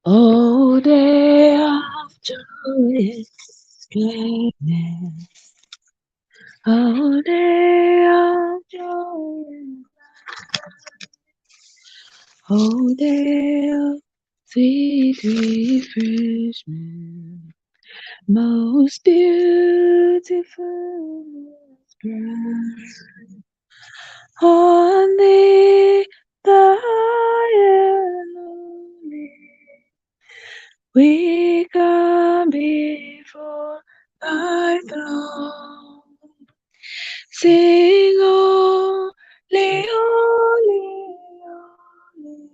Oh, day of joy, gladness. Oh, day of joy. Oh, day of sweet refreshment. Most beautiful, most bright. On thee, the high and holy. We come before thy throne, sing holy, holy, holy,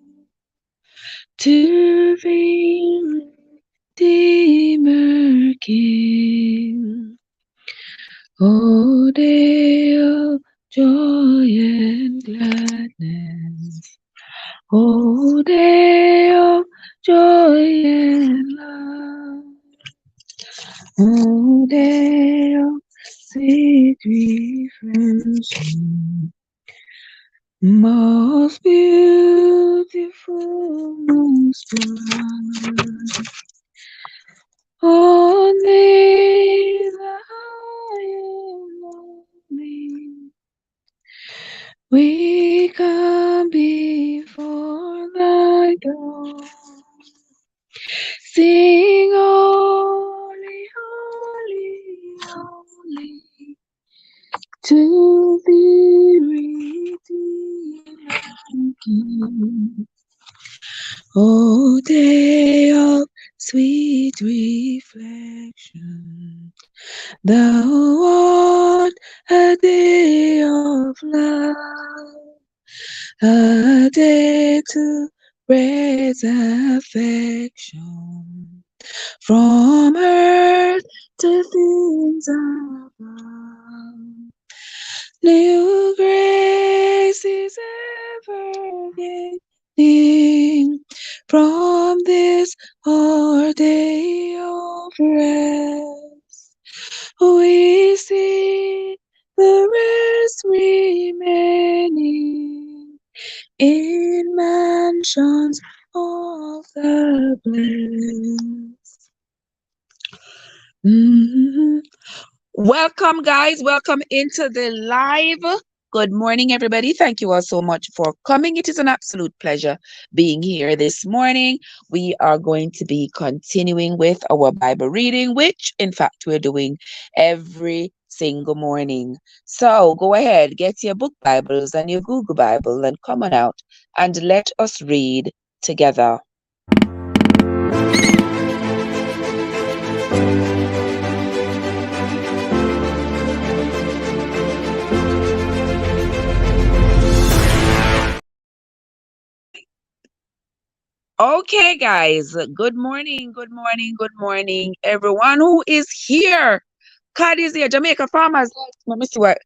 to the Redeemer King. O day of joy and gladness, O day of joy and love. Oh, day of sweet refreshment, most beautiful, most bright. Only the high and lonely, we come before thy throne. Sing holy, holy, holy, to be redeemed King. Oh, day of sweet reflection, thou art a day of love, a day to raise affection from earth to things above. New grace is ever gaining from this our day of rest. We see the rest remaining in mansions of the blessed. Welcome, guys. Welcome into the live. Good morning, everybody. Thank you all so much for coming. It is an absolute pleasure being here this morning. We are going to be continuing with our Bible reading, which, in fact, we're doing every single morning. So go ahead, get your book Bibles and your Google Bible and come on out and let us read together. Okay, guys. Good morning, good morning, good morning, everyone who is here. Cad is here. Jamaica farmers. Let me see what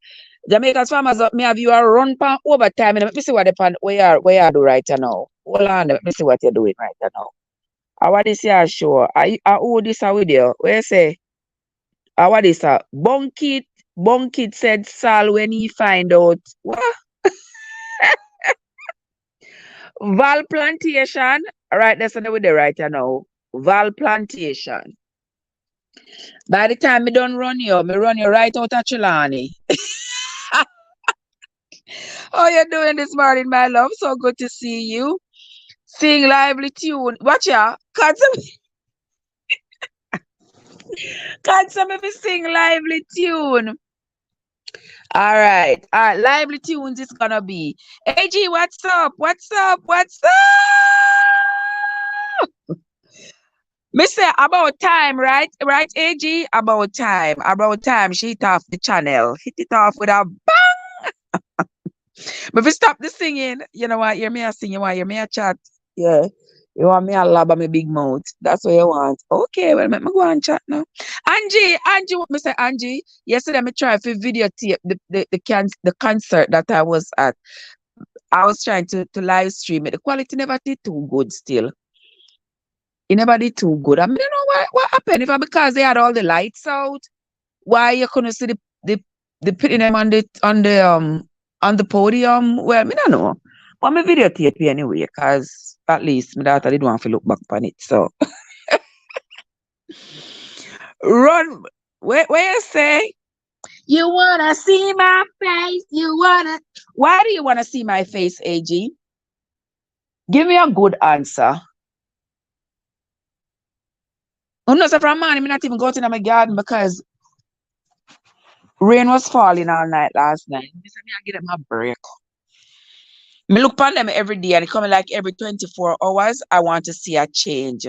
Jamaica's farmers me have you a run pan overtime. Let me see what the pan where you do right now. Hold on, let me see what you're doing right now. What this here show? Who this are with you? Where you say? What this Bunkit said Sal when he find out what? Val Plantation. Right, that's what they right now. Val Plantation. By the time me done run you right out of Chilani. How you doing this morning, my love? So good to see you. Sing lively tune. Watch ya. Can't some of you sing lively tune. All right. Lively tunes is gonna be. AG, what's up? What's up? What's up? Me say about time, right? Right, AG? About time. About time. She hit off the channel. Hit it off with a bang. But if you stop the singing, you know what? Hear me a sing, you want hear me a chat. Yeah. You want me a lob on my big mouth. That's what you want. Okay, well, let me go and chat now. Angie, what me say, Angie? Yesterday, me try to videotape the concert that I was at. I was trying to live stream it. The quality never did too good still. It never did too good. I mean, you know what happened? If I because they had all the lights out, why you couldn't see the putting them on the podium? Well, I don't know. But me videotape it anyway, because at least my daughter didn't want to look back on it. So run. Where you say? You wanna see my face? You wanna? Why do you wanna see my face, AG? Give me a good answer. No, so from morning, me not even go to my garden because rain was falling all night last night. Me say me I give them a break. Me look upon them every day and it coming like every 24 hours. I want to see a change.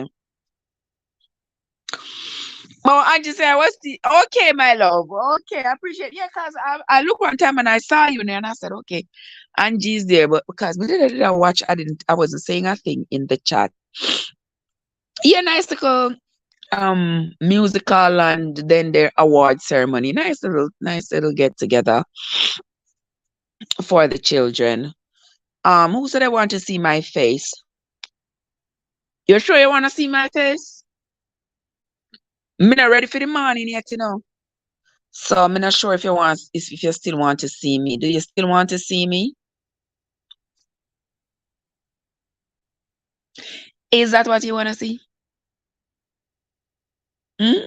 Oh, Angie said, what's the okay, my love? Okay, I appreciate because I look one time and I saw you there and I said, okay, Angie's there, but because we didn't watch, I wasn't saying a thing in the chat. Yeah, nice little musical and then their award ceremony. Nice little get together for the children. Who said I want to see my face? You sure you want to see my face? I'm not ready for the morning yet, you know. So I'm not sure if you still want to see me. Do you still want to see me? Is that what you want to see? Hmm?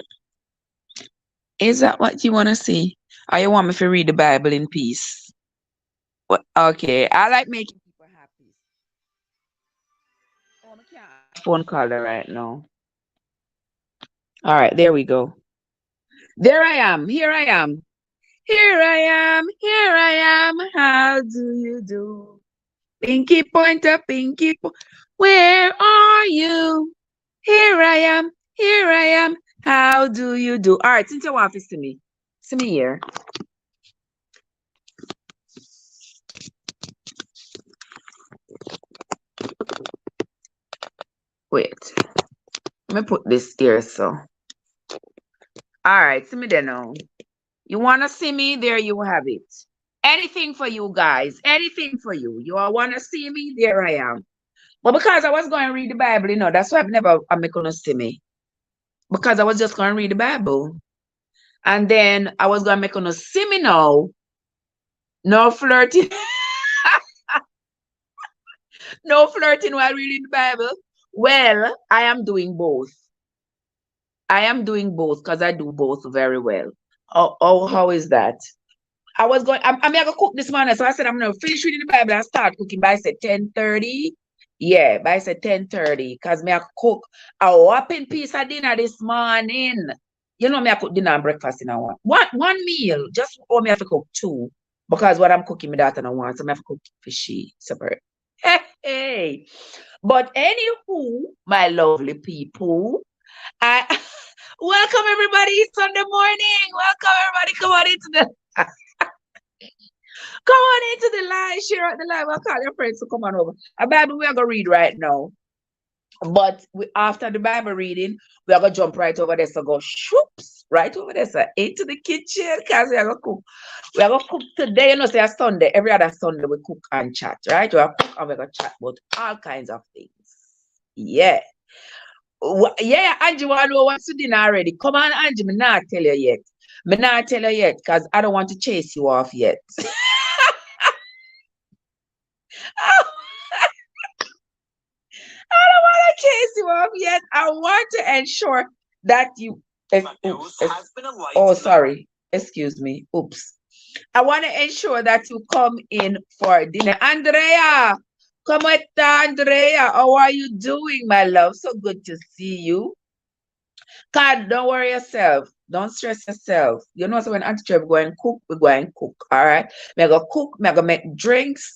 Is that what you want to see? Or you want me to read the Bible in peace? Okay, I like making people happy. Oh, I can't phone caller right now. All right, there we go. There I am. Here I am. Here I am. Here I am. How do you do? Pinky pointer, pinky where are you? Here I am. Here I am. How do you do? All right, since you want to see me here. Wait, let me put this here. So, all right, see me there now. You want to see me? There you have it. Anything for you guys. Anything for you. You all want to see me? There I am. But because I was going to read the Bible, that's why I'm not going to see me. Because I was just going to read the Bible. And then I was going to make on see me now. No flirting. No flirting while reading the Bible. Well, I am doing both. I am doing both because I do both very well. How is that? I'm going to cook this morning. So I said, I'm going to finish reading the Bible and start cooking by, say, 10:30. Yeah, by, say, 10:30. Because I cook a whopping piece of dinner this morning. You know, I cook dinner and breakfast in a one meal. Just me have to cook two. Because what I'm cooking, my daughter don't want. So I have to cook fishy separate. Hey. But anywho, my lovely people, I welcome everybody. It's Sunday morning. Welcome everybody. Come on into the live. Share out the live. I'll call your friends to come on over. A Bible we are gonna read right now. But after the Bible reading, we are gonna jump right over there. So go shoops right over there, so into the kitchen because we are gonna cook. We are gonna cook today, say a Sunday. Every other Sunday we cook and chat, right? We are cook and we're gonna chat about all kinds of things. Yeah. Yeah, Angie, want to know what's for dinner already? Come on, Angie, me not tell you yet. Me not tell you yet because I don't want to chase you off yet. I don't want to chase you off yet. I want to ensure that you. Oh, sorry. Excuse me. Oops. I want to ensure that you come in for dinner. Andrea, come on, Andrea. How are you doing, my love? So good to see you. God, don't worry yourself. Don't stress yourself. You know, so when Auntie Trev go and cook, we go and cook. All right. Me go cook, me go make drinks.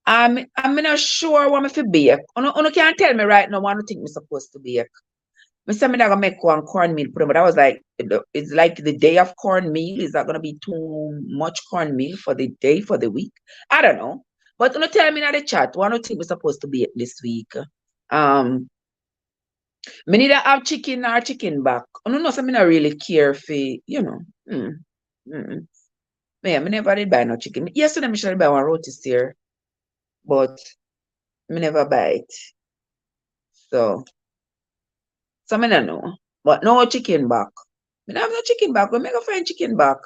I'm not sure what me fi bake. You can't tell me right now what you think me supposed to bake. Me say me not gonna make one cornmeal pudding, but I was like, it's like the day of cornmeal. Is that gonna be too much cornmeal for the day, for the week? I don't know. But you tell me in the chat, what you think we supposed to bake this week? Me need to have chicken or chicken back. You know, so me not really care for, Yeah, me never did buy no chicken. Yesterday me should buy one rotisserie, but me never buy it. So me not know. But no chicken back. Me not have no chicken back. We make a find chicken back.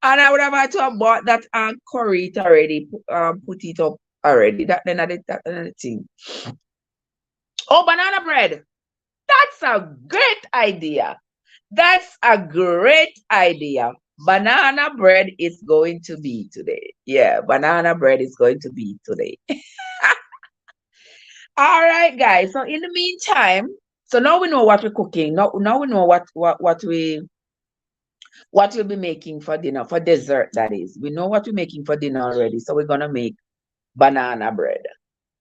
And I would have had to have bought that and curry it already, put it up already. That another thing. Oh, banana bread. That's a great idea. That's a great idea. Banana bread is going to be today. Yeah, banana bread is going to be today. All right, guys. So in the meantime, so now we know what we're cooking. Now we know what we'll be making for dinner, for dessert, that is. We know what we're making for dinner already. So we're gonna make banana bread.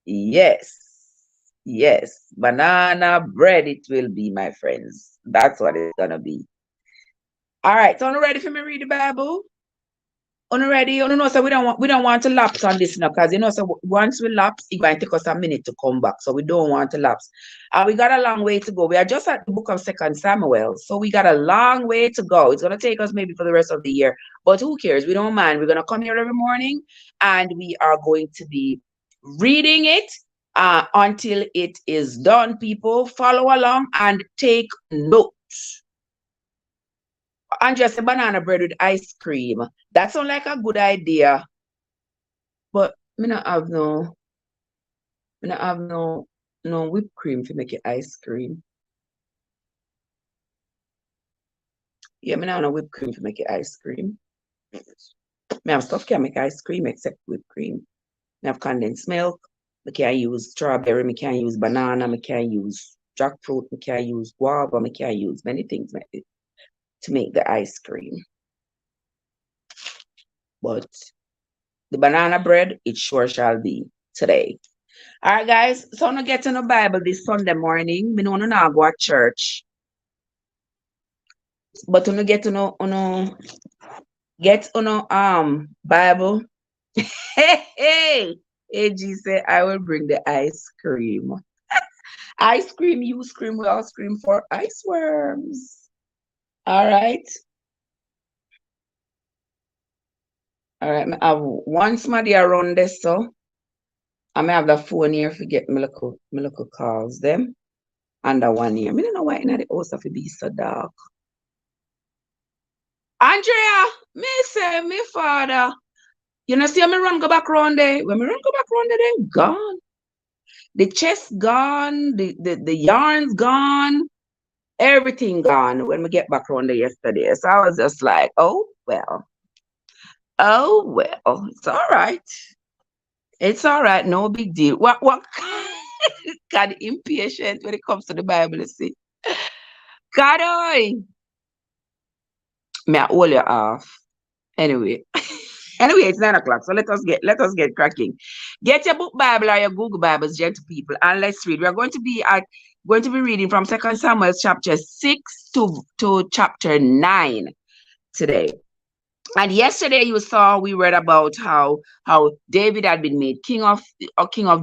Yes. Yes. Banana bread it will be, my friends. That's what it's gonna be. All right. So, are ready for me to read the Bible? Ready? No, so we don't want to lapse on this now, because so once we lapse, it might take us a minute to come back. So we don't want to lapse. And we got a long way to go. We are just at the book of 2 Samuel. So we got a long way to go. It's gonna take us maybe for the rest of the year. But who cares? We don't mind. We're gonna come here every morning and we are going to be reading it until it is done. People, follow along and take notes. And just a banana bread with ice cream. That sounds like a good idea. But me not have no whipped cream to make it ice cream. Yeah, me not have no whipped cream to make it ice cream. Me have stuff can make ice cream except whipped cream. Me have condensed milk. Me can't use strawberry. Me can't use banana. Me can't use jackfruit. Me can't use guava. Me can't use many things to make the ice cream. But the banana bread, it sure shall be today. All right, guys. So I'm gonna get in the Bible this Sunday morning. Me know now go to church, but I'm get to know Bible. Hey, AG said I will bring the ice cream. Ice cream, you scream, we all scream for ice worms. All right. All right. I have one somebody around this, so I may have the phone here to get my local calls them. Under 1 year. I don't know why in the house have to be so dark. Andrea, me say, me father, you know, see me run go back round there. When me run go back round there, then gone. The chest gone, the yarn's gone, everything gone when we get back round there yesterday. So I was just like, oh well. Oh well, it's all right. It's all right, no big deal. What God impatient when it comes to the Bible, you see. God, may I hold you off. Anyway. Anyway, it's 9 o'clock, so let us get cracking. Get your book Bible or your Google Bibles, gentle people, and let's read. We are going to be reading from 2 Samuel chapter 6 to chapter 9 today. And yesterday you saw we read about how David had been made king of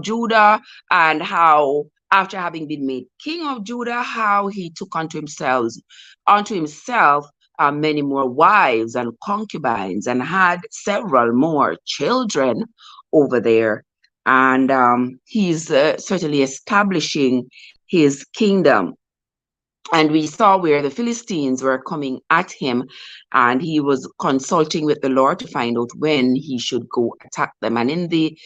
Judah, and how after having been made king of Judah, how he took unto himself many more wives and concubines, and had several more children over there. And he's certainly establishing his kingdom. And we saw where the Philistines were coming at him, and he was consulting with the Lord to find out when he should go attack them. And in the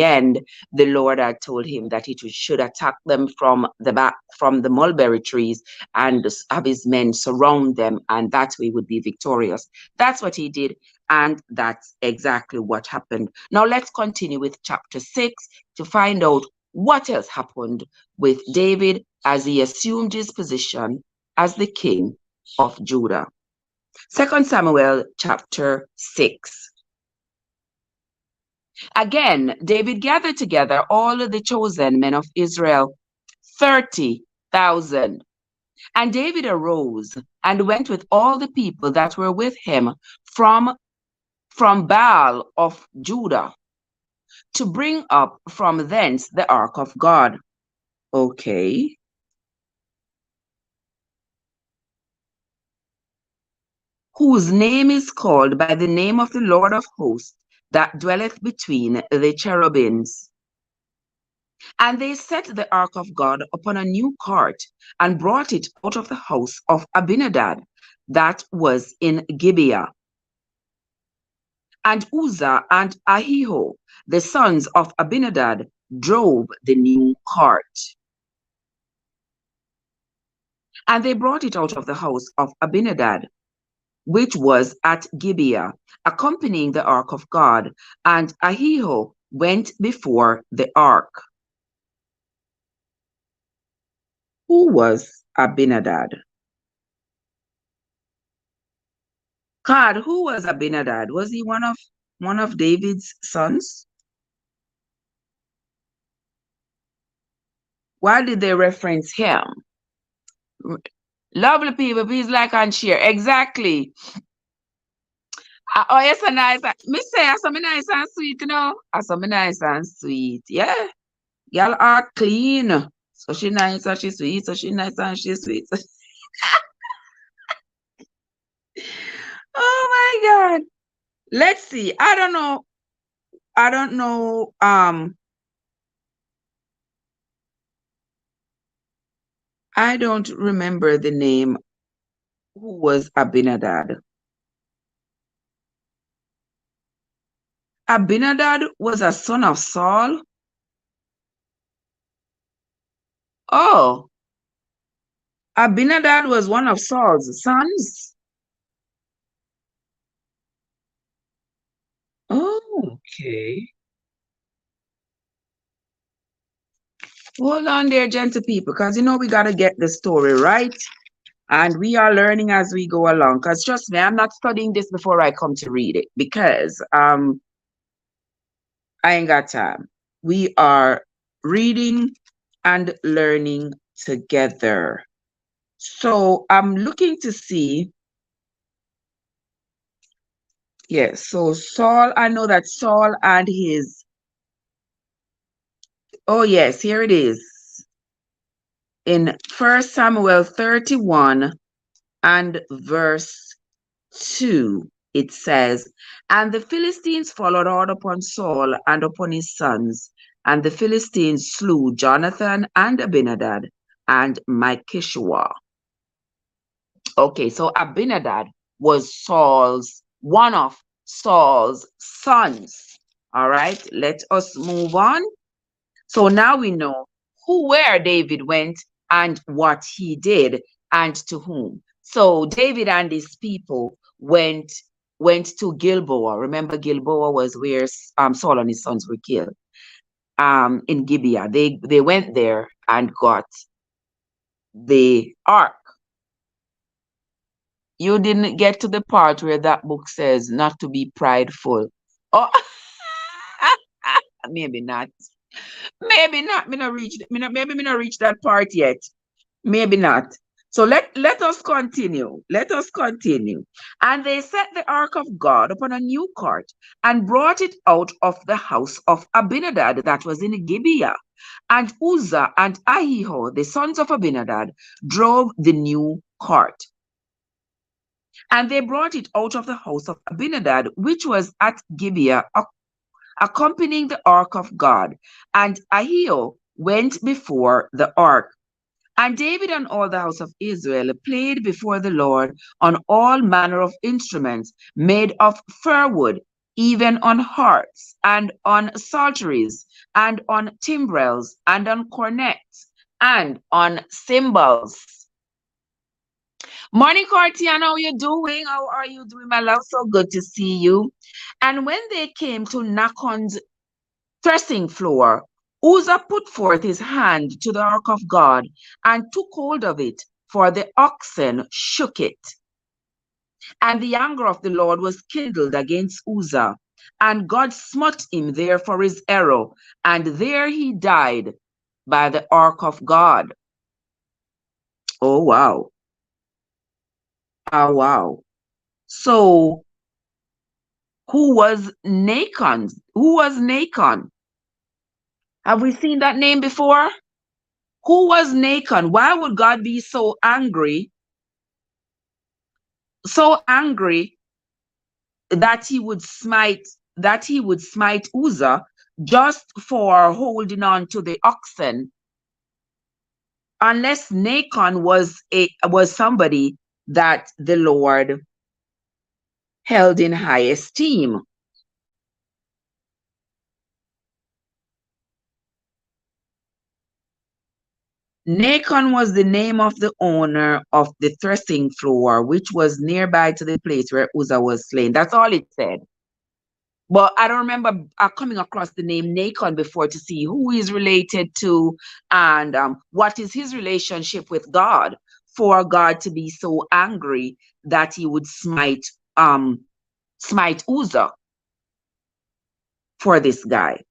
end, the Lord had told him that he should attack them from the back, from the mulberry trees, and have his men surround them, and that way would be victorious. That's what he did, and that's exactly what happened. Now let's continue with chapter 6 to find out what else happened with David as he assumed his position as the king of Judah. 2 Samuel chapter 6. Again, David gathered together all of the chosen men of Israel, 30,000. And David arose and went with all the people that were with him from Baal of Judah, to bring up from thence the ark of God. Okay. Whose name is called by the name of the Lord of hosts, that dwelleth between the cherubims. And they set the ark of God upon a new cart, and brought it out of the house of Abinadab, that was in Gibeah. And Uzzah and Ahio, the sons of Abinadab, drove the new cart. And they brought it out of the house of Abinadab, which was at Gibeah, accompanying the ark of God, and Ahio went before the ark. Who was Abinadab? God, who was Abinadab? Was he one of David's sons? Why did they reference him? Lovely people, please like and share. Exactly. Oh, yes, a nice. Me say, I some nice and sweet, you know. I some nice and sweet. Yeah. Y'all are clean. So she nice and she sweet. So she nice and she sweet. Oh my God. Let's see. I don't know. I don't know. I don't remember the name. Who was Abinadab? Abinadab was a son of Saul. Oh, Abinadab was one of Saul's sons. Oh, okay. Hold on there, gentle people, because you know we got to get the story right. And we are learning as we go along. Because trust me, I'm not studying this before I come to read it because I ain't got time. We are reading and learning together. So I'm looking to see. Yes, so Saul, I know that Saul and his, oh yes, here it is. In 1 Samuel 31 and verse 2, it says, and the Philistines followed hard upon Saul and upon his sons, and the Philistines slew Jonathan and Abinadab and Malchishua. Okay, so Abinadab was one of Saul's sons. All right, let us move on. So now we know where David went and what he did and to whom. So David and his people went to Gilboa. Remember, Gilboa was where Saul and his sons were killed. In Gibeah, they went there and got the ark. You didn't get to the part where that book says not to be prideful. Oh, maybe not. Maybe not. Maybe me not reach that part yet. Maybe not. So let us continue. Let us continue. And they set the ark of God upon a new cart and brought it out of the house of Abinadab that was in Gibeah. And Uzzah and Ahio, the sons of Abinadab, drove the new cart. And they brought it out of the house of Abinadab, which was at Gibeah, accompanying the ark of God. And Ahio went before the ark. And David and all the house of Israel played before the Lord on all manner of instruments made of fir wood, even on harps, and on psalteries, and on timbrels, and on cornets, and on cymbals. Morning, Cartian, how are you doing? How are you doing, my love? So good to see you. And when they came to Nachon's threshing floor, Uzzah put forth his hand to the ark of God and took hold of it, for the oxen shook it. And the anger of the Lord was kindled against Uzzah, and God smote him there for his error, and there he died by the ark of God. Oh, wow. Oh, wow. So, who was Nachon? Who was Nachon? Have we seen that name before? Who was Nachon? Why would God be so angry? So angry that he would smite Uzzah just for holding on to the oxen, unless Nachon was somebody that the Lord held in high esteem. Nacon was the name of the owner of the threshing floor, which was nearby to the place where Uzzah was slain. That's all it said. But I don't remember coming across the name Nacon before to see who he's related to and what is his relationship with God for God to be so angry that he would smite Uzzah for this guy.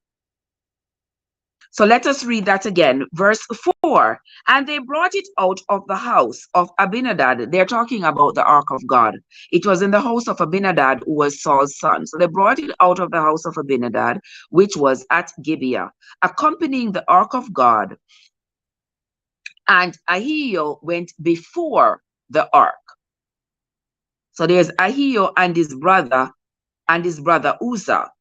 So let us read that again. Verse 4. And they brought it out of the house of Abinadab. They're talking about the ark of God. It was in the house of Abinadab, who was Saul's son. So they brought it out of the house of Abinadab, which was at Gibeah, accompanying the ark of God. And Ahio went before the ark. So there's Ahio and his brother Uzzah.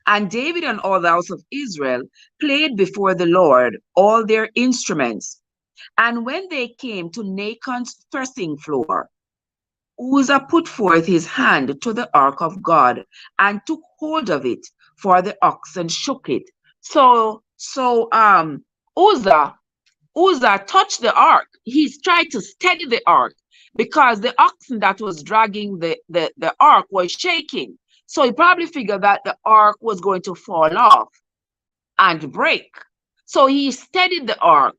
And David and all the house of Israel played before the Lord all their instruments. And when they came to Nacon's threshing floor, Uzzah put forth his hand to the ark of God and took hold of it, for the oxen shook it. So Uzzah touched the ark. He's trying to steady the ark because the oxen that was dragging the ark was shaking. So he probably figured that the ark was going to fall off and break. So he steadied the ark.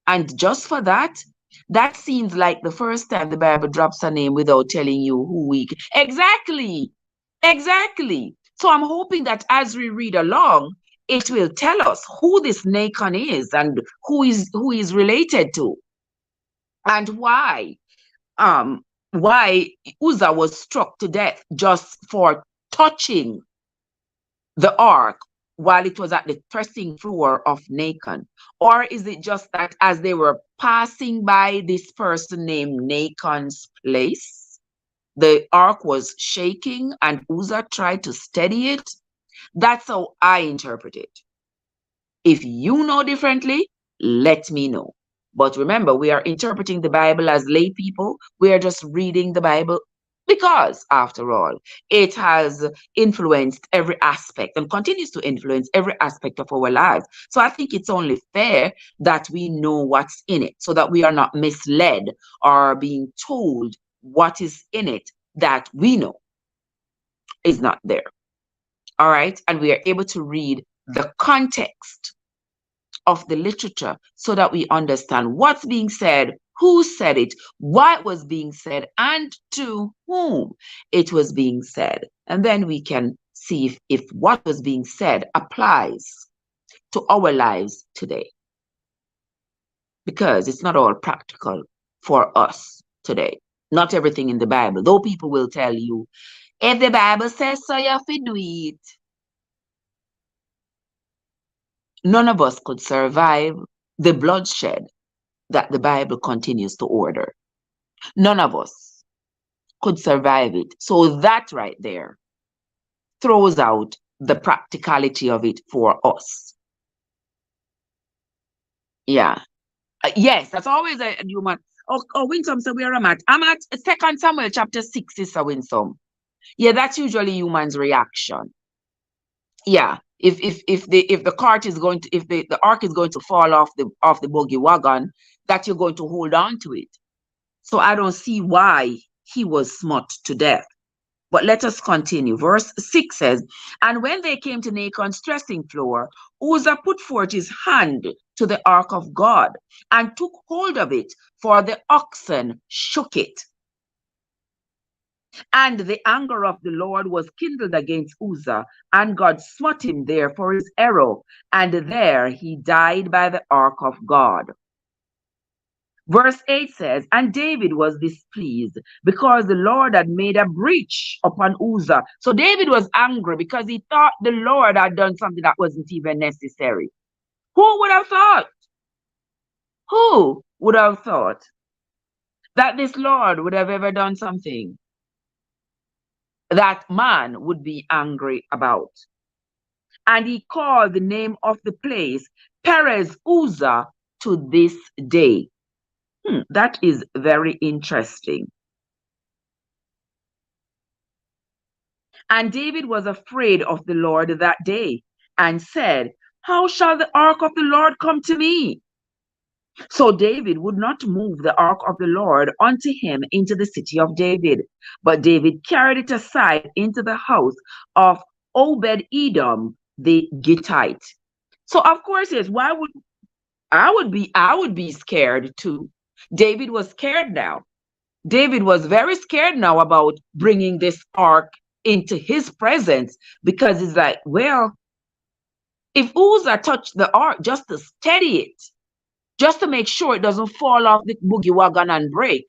And just for that, that seems like the first time the Bible drops a name without telling you who we... Exactly. So I'm hoping that as we read along, it will tell us who this Nacon is and who is related to and why Uzzah was struck to death just for touching the ark while it was at the threshing floor of Nacon? Or is it just that as they were passing by this person named Nacon's place, the ark was shaking and Uzzah tried to steady it? That's how I interpret it. If you know differently, let me know. But remember, we are interpreting the Bible as lay people. We are just reading the Bible because, after all, it has influenced every aspect and continues to influence every aspect of our lives. So I think it's only fair that we know what's in it so that we are not misled or being told what is in it that we know is not there. All right. And we are able to read the context of the literature so that we understand what's being said, who said it, why it was being said, and to whom it was being said. And then we can see if what was being said applies to our lives today. Because it's not all practical for us today. Not everything in the Bible, though people will tell you, if the Bible says so, you have to do it. None of us could survive the bloodshed that the Bible continues to order. None of us could survive it. So that right there throws out the practicality of it for us. Yeah. Yes, that's always a human. Oh, Winsome, so where I'm at? I'm at 2 Samuel chapter 6, Sister Winsome. Yeah, that's usually human's reaction. Yeah. If the cart is going to, if the ark is going to fall off the buggy wagon, that you're going to hold on to it. So I don't see why he was smote to death. But let us continue. Verse 6 says, and when they came to Nacon's threshing floor, Uzzah put forth his hand to the ark of God and took hold of it, for the oxen shook it. And the anger of the Lord was kindled against Uzzah, and God smote him there for his arrow, and there he died by the ark of God. Verse 8 says, and David was displeased because the Lord had made a breach upon Uzzah. So David was angry because he thought the Lord had done something that wasn't even necessary. Who would have thought? Who would have thought that this Lord would have ever done something that man would be angry about? And he called the name of the place Perez Uzzah to this day. That is very interesting. And David was afraid of the Lord that day and said, how shall the ark of the Lord come to me? So David would not move the ark of the Lord unto him into the city of David, but David carried it aside into the house of Obed Edom the Gittite. So of course, yes, why would I would be scared too. David was scared now. David was very scared now about bringing this ark into his presence because it's like, well, if Uzzah touched the ark just to steady it, just to make sure it doesn't fall off the boogie wagon and break,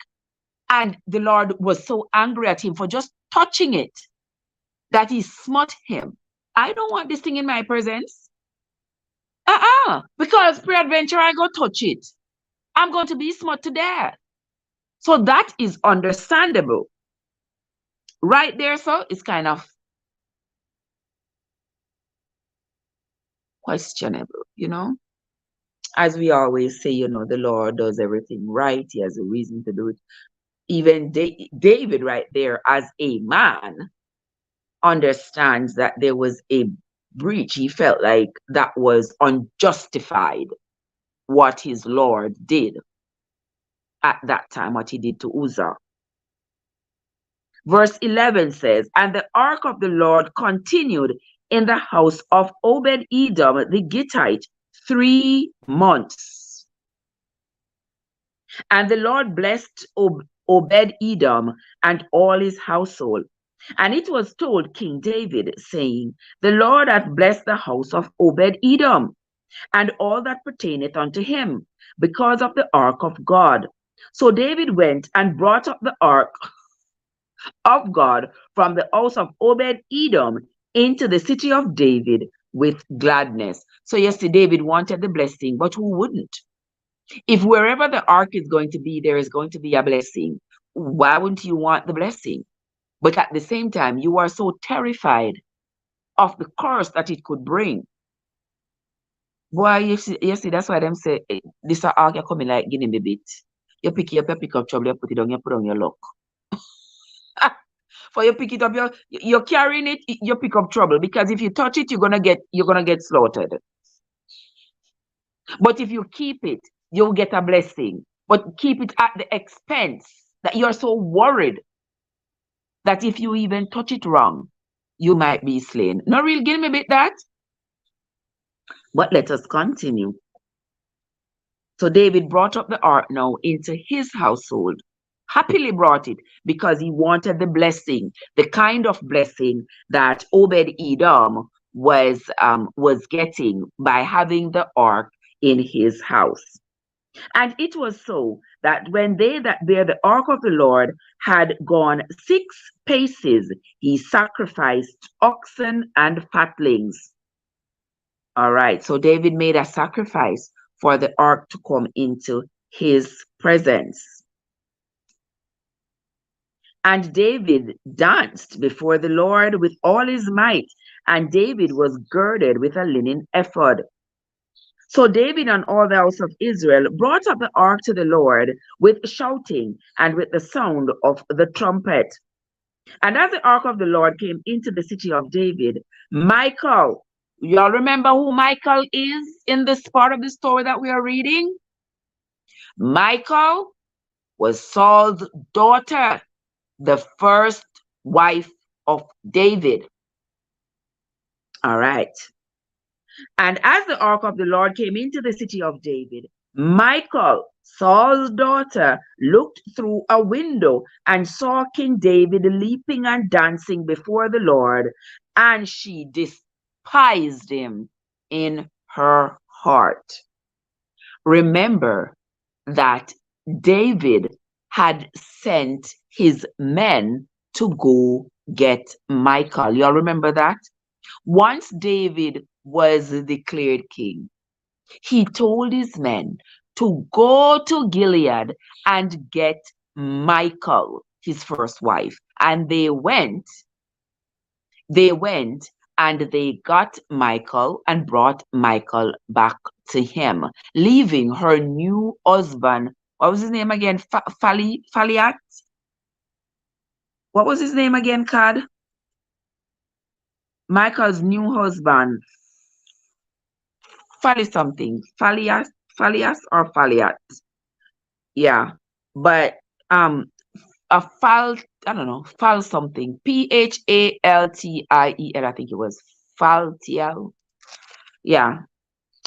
and the Lord was so angry at him for just touching it that he smote him. I don't want this thing in my presence. Because peradventure I go touch it. I'm going to be smote to death. So that is understandable. Right there, so it's kind of questionable, As we always say, the Lord does everything right. He has a reason to do it. Even David, right there, as a man, understands that there was a breach. He felt like that was unjustified, what his Lord did at that time, what he did to Uzzah. Verse 11 says, and the ark of the Lord continued in the house of Obed Edom the Gittite 3 months. And the Lord blessed Obed Edom and all his household. And it was told King David, saying, the Lord hath blessed the house of Obed Edom and all that pertaineth unto him, because of the ark of God. So David went and brought up the ark of God from the house of Obed Edom into the city of David with gladness. So yes, David wanted the blessing, but who wouldn't? If wherever the ark is going to be, there is going to be a blessing, why wouldn't you want the blessing? But at the same time, you are so terrified of the curse that it could bring. Boy, you see, that's why them say, this ark, you're coming like guinea bit. You pick it up, you pick up trouble, you put it down, you put on your luck. For you pick it up, you're carrying it, you pick up trouble, because if you touch it, you're gonna get slaughtered. But if you keep it, you'll get a blessing. But keep it at the expense that you're so worried that if you even touch it wrong, you might be slain. No real give me a bit that. But let us continue. So David brought up the ark now into his household. Happily brought it because he wanted the blessing, the kind of blessing that Obed Edom was getting by having the ark in his house. And it was so that when they that bear the ark of the Lord had gone 6 paces, he sacrificed oxen and fatlings. All right, so David made a sacrifice for the ark to come into his presence. And David danced before the Lord with all his might, and David was girded with a linen ephod. So David and all the house of Israel brought up the ark to the Lord with shouting and with the sound of the trumpet. And as the ark of the Lord came into the city of David, Michal, y'all remember who Michal is in this part of the story that we are reading? Michal was Saul's daughter, the first wife of David. All right. And as the ark of the Lord came into the city of David, Michal, Saul's daughter, looked through a window and saw King David leaping and dancing before the Lord, and she despised him in her heart. Remember that David had sent his men to go get Michal. Y'all remember that? Once David was declared king, he told his men to go to Gilead and get Michal, his first wife. And they went and they got Michal and brought Michal back to him, leaving her new husband. What was his name again? Phaliat? What was his name again, Cad? Michal's new husband. Phali something. Phaliat? Phalias or Phaliat. Yeah. But a fal I don't know, fal something. Phaltiel, I think it was Faltiel. Yeah,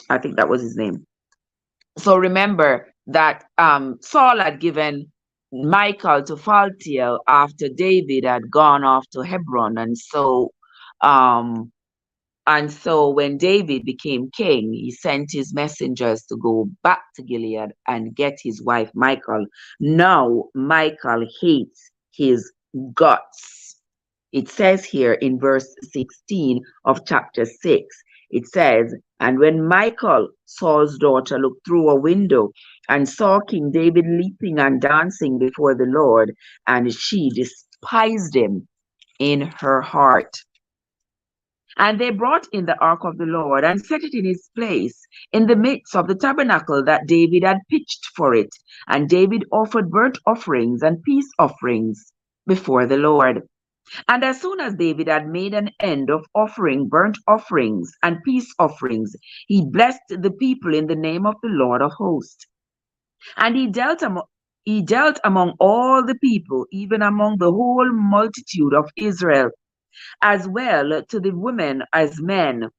I think that was his name. So remember that Saul had given Michael to Phaltiel after David had gone off to Hebron, um and so when David became king, he sent his messengers to go back to Gilead and get his wife Michal. Now Michal hates his guts. It says here in verse 16 of chapter 6, it says, and when Michal, Saul's daughter, looked through a window and saw King David leaping and dancing before the Lord, and she despised him in her heart. And they brought in the ark of the Lord and set it in its place in the midst of the tabernacle that David had pitched for it. And David offered burnt offerings and peace offerings before the Lord. And as soon as David had made an end of offering burnt offerings and peace offerings, he blessed the people in the name of the Lord of hosts. And he dealt among all the people, even among the whole multitude of Israel, as well to the women as men,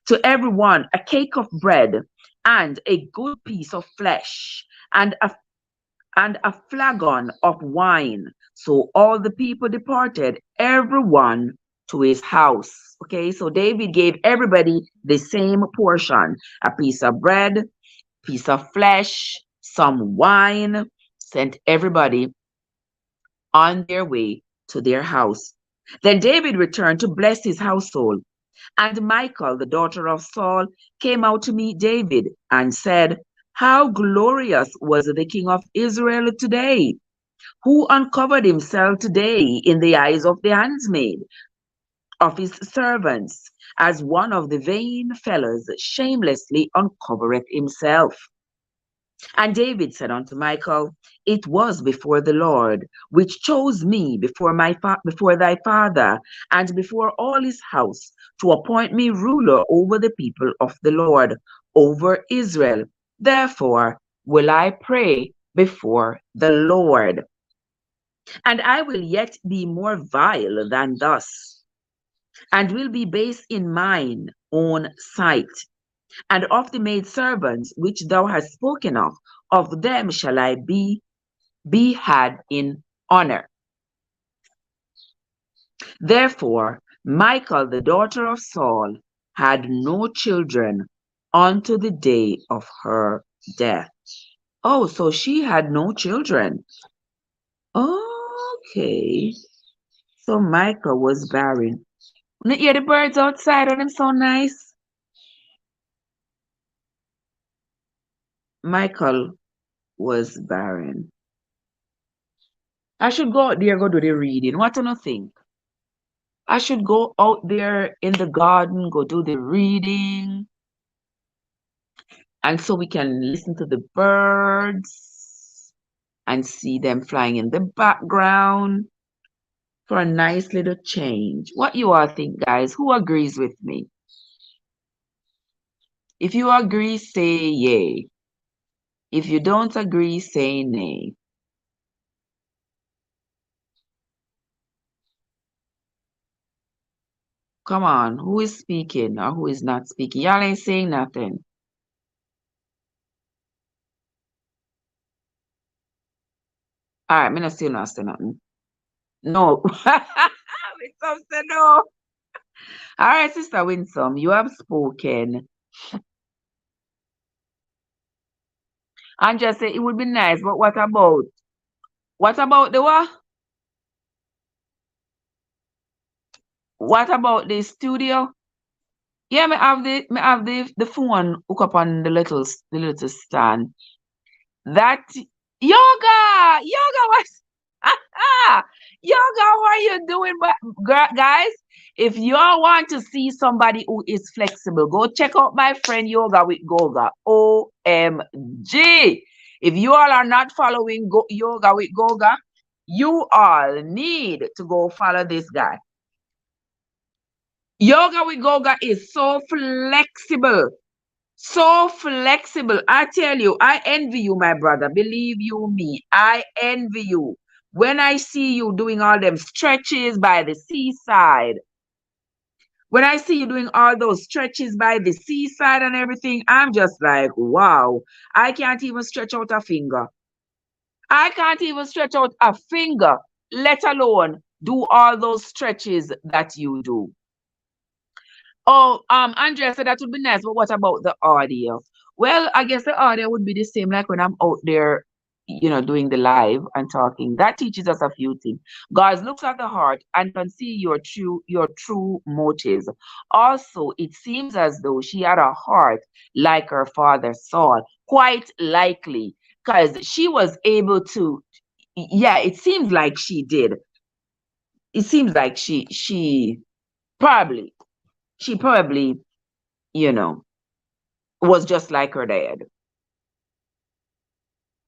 to everyone a cake of bread and a good piece of flesh and a flagon of wine. So all the people departed, everyone to his house. Okay, so David gave everybody the same portion, a piece of bread, piece of flesh, some wine, sent everybody on their way to their house. Then David returned to bless his household. And Michal, the daughter of Saul, came out to meet David and said, how glorious was the king of Israel today, who uncovered himself today in the eyes of the handmaid of his servants, as one of the vain fellows shamelessly uncovereth himself. And David said unto Michal, it was before the Lord, which chose me before thy father, and before all his house, to appoint me ruler over the people of the Lord, over Israel. Therefore will I pray before the Lord. And I will yet be more vile than thus, and will be base in mine own sight. And of the maidservants which thou hast spoken of them shall I be had in honor. Therefore Michal, the daughter of Saul, had no children unto the day of her death. Oh, so she had no children. Okay. So Michal was barren. You hear the birds outside and them so nice? Michal was barren. I should go out there, go do the reading. What do you think? I should go out there in the garden, go do the reading. And so we can listen to the birds and see them flying in the background for a nice little change. What you all think, guys? Who agrees with me? If you agree, say yay. If you don't agree, say nay. Come on, who is speaking or who is not speaking? Y'all ain't saying nothing. All right, me not still not say nothing. No. Winsome said no. All right, Sister Winsome, you have spoken. And just say it would be nice, but what about the what? What about the studio? Yeah, me have the phone hook up on the little stand. That yoga what? Yoga, what are you doing? But guys, if y'all want to see somebody who is flexible, go check out my friend Yoga with Goga. OMG. If you all are not following Yoga with Goga, you all need to go follow this guy. Yoga with Goga is so flexible. So flexible. I tell you, I envy you, my brother. Believe you me, I envy you. When I see you doing all them stretches by the seaside, when I see you doing all those stretches by the seaside and everything, I'm just like, wow, I can't even stretch out a finger. I can't even stretch out a finger, let alone do all those stretches that you do. Oh, Andrea said that would be nice, but what about the audio? Well, I guess the audio would be the same like when I'm out there, doing the live and talking. That teaches us a few things. God looks at the heart and can see your true motives. Also, it seems as though she had a heart like her father Saul, quite likely, because she was able to. Yeah, it seems like she did. It seems like probably she probably you know, was just like her dad,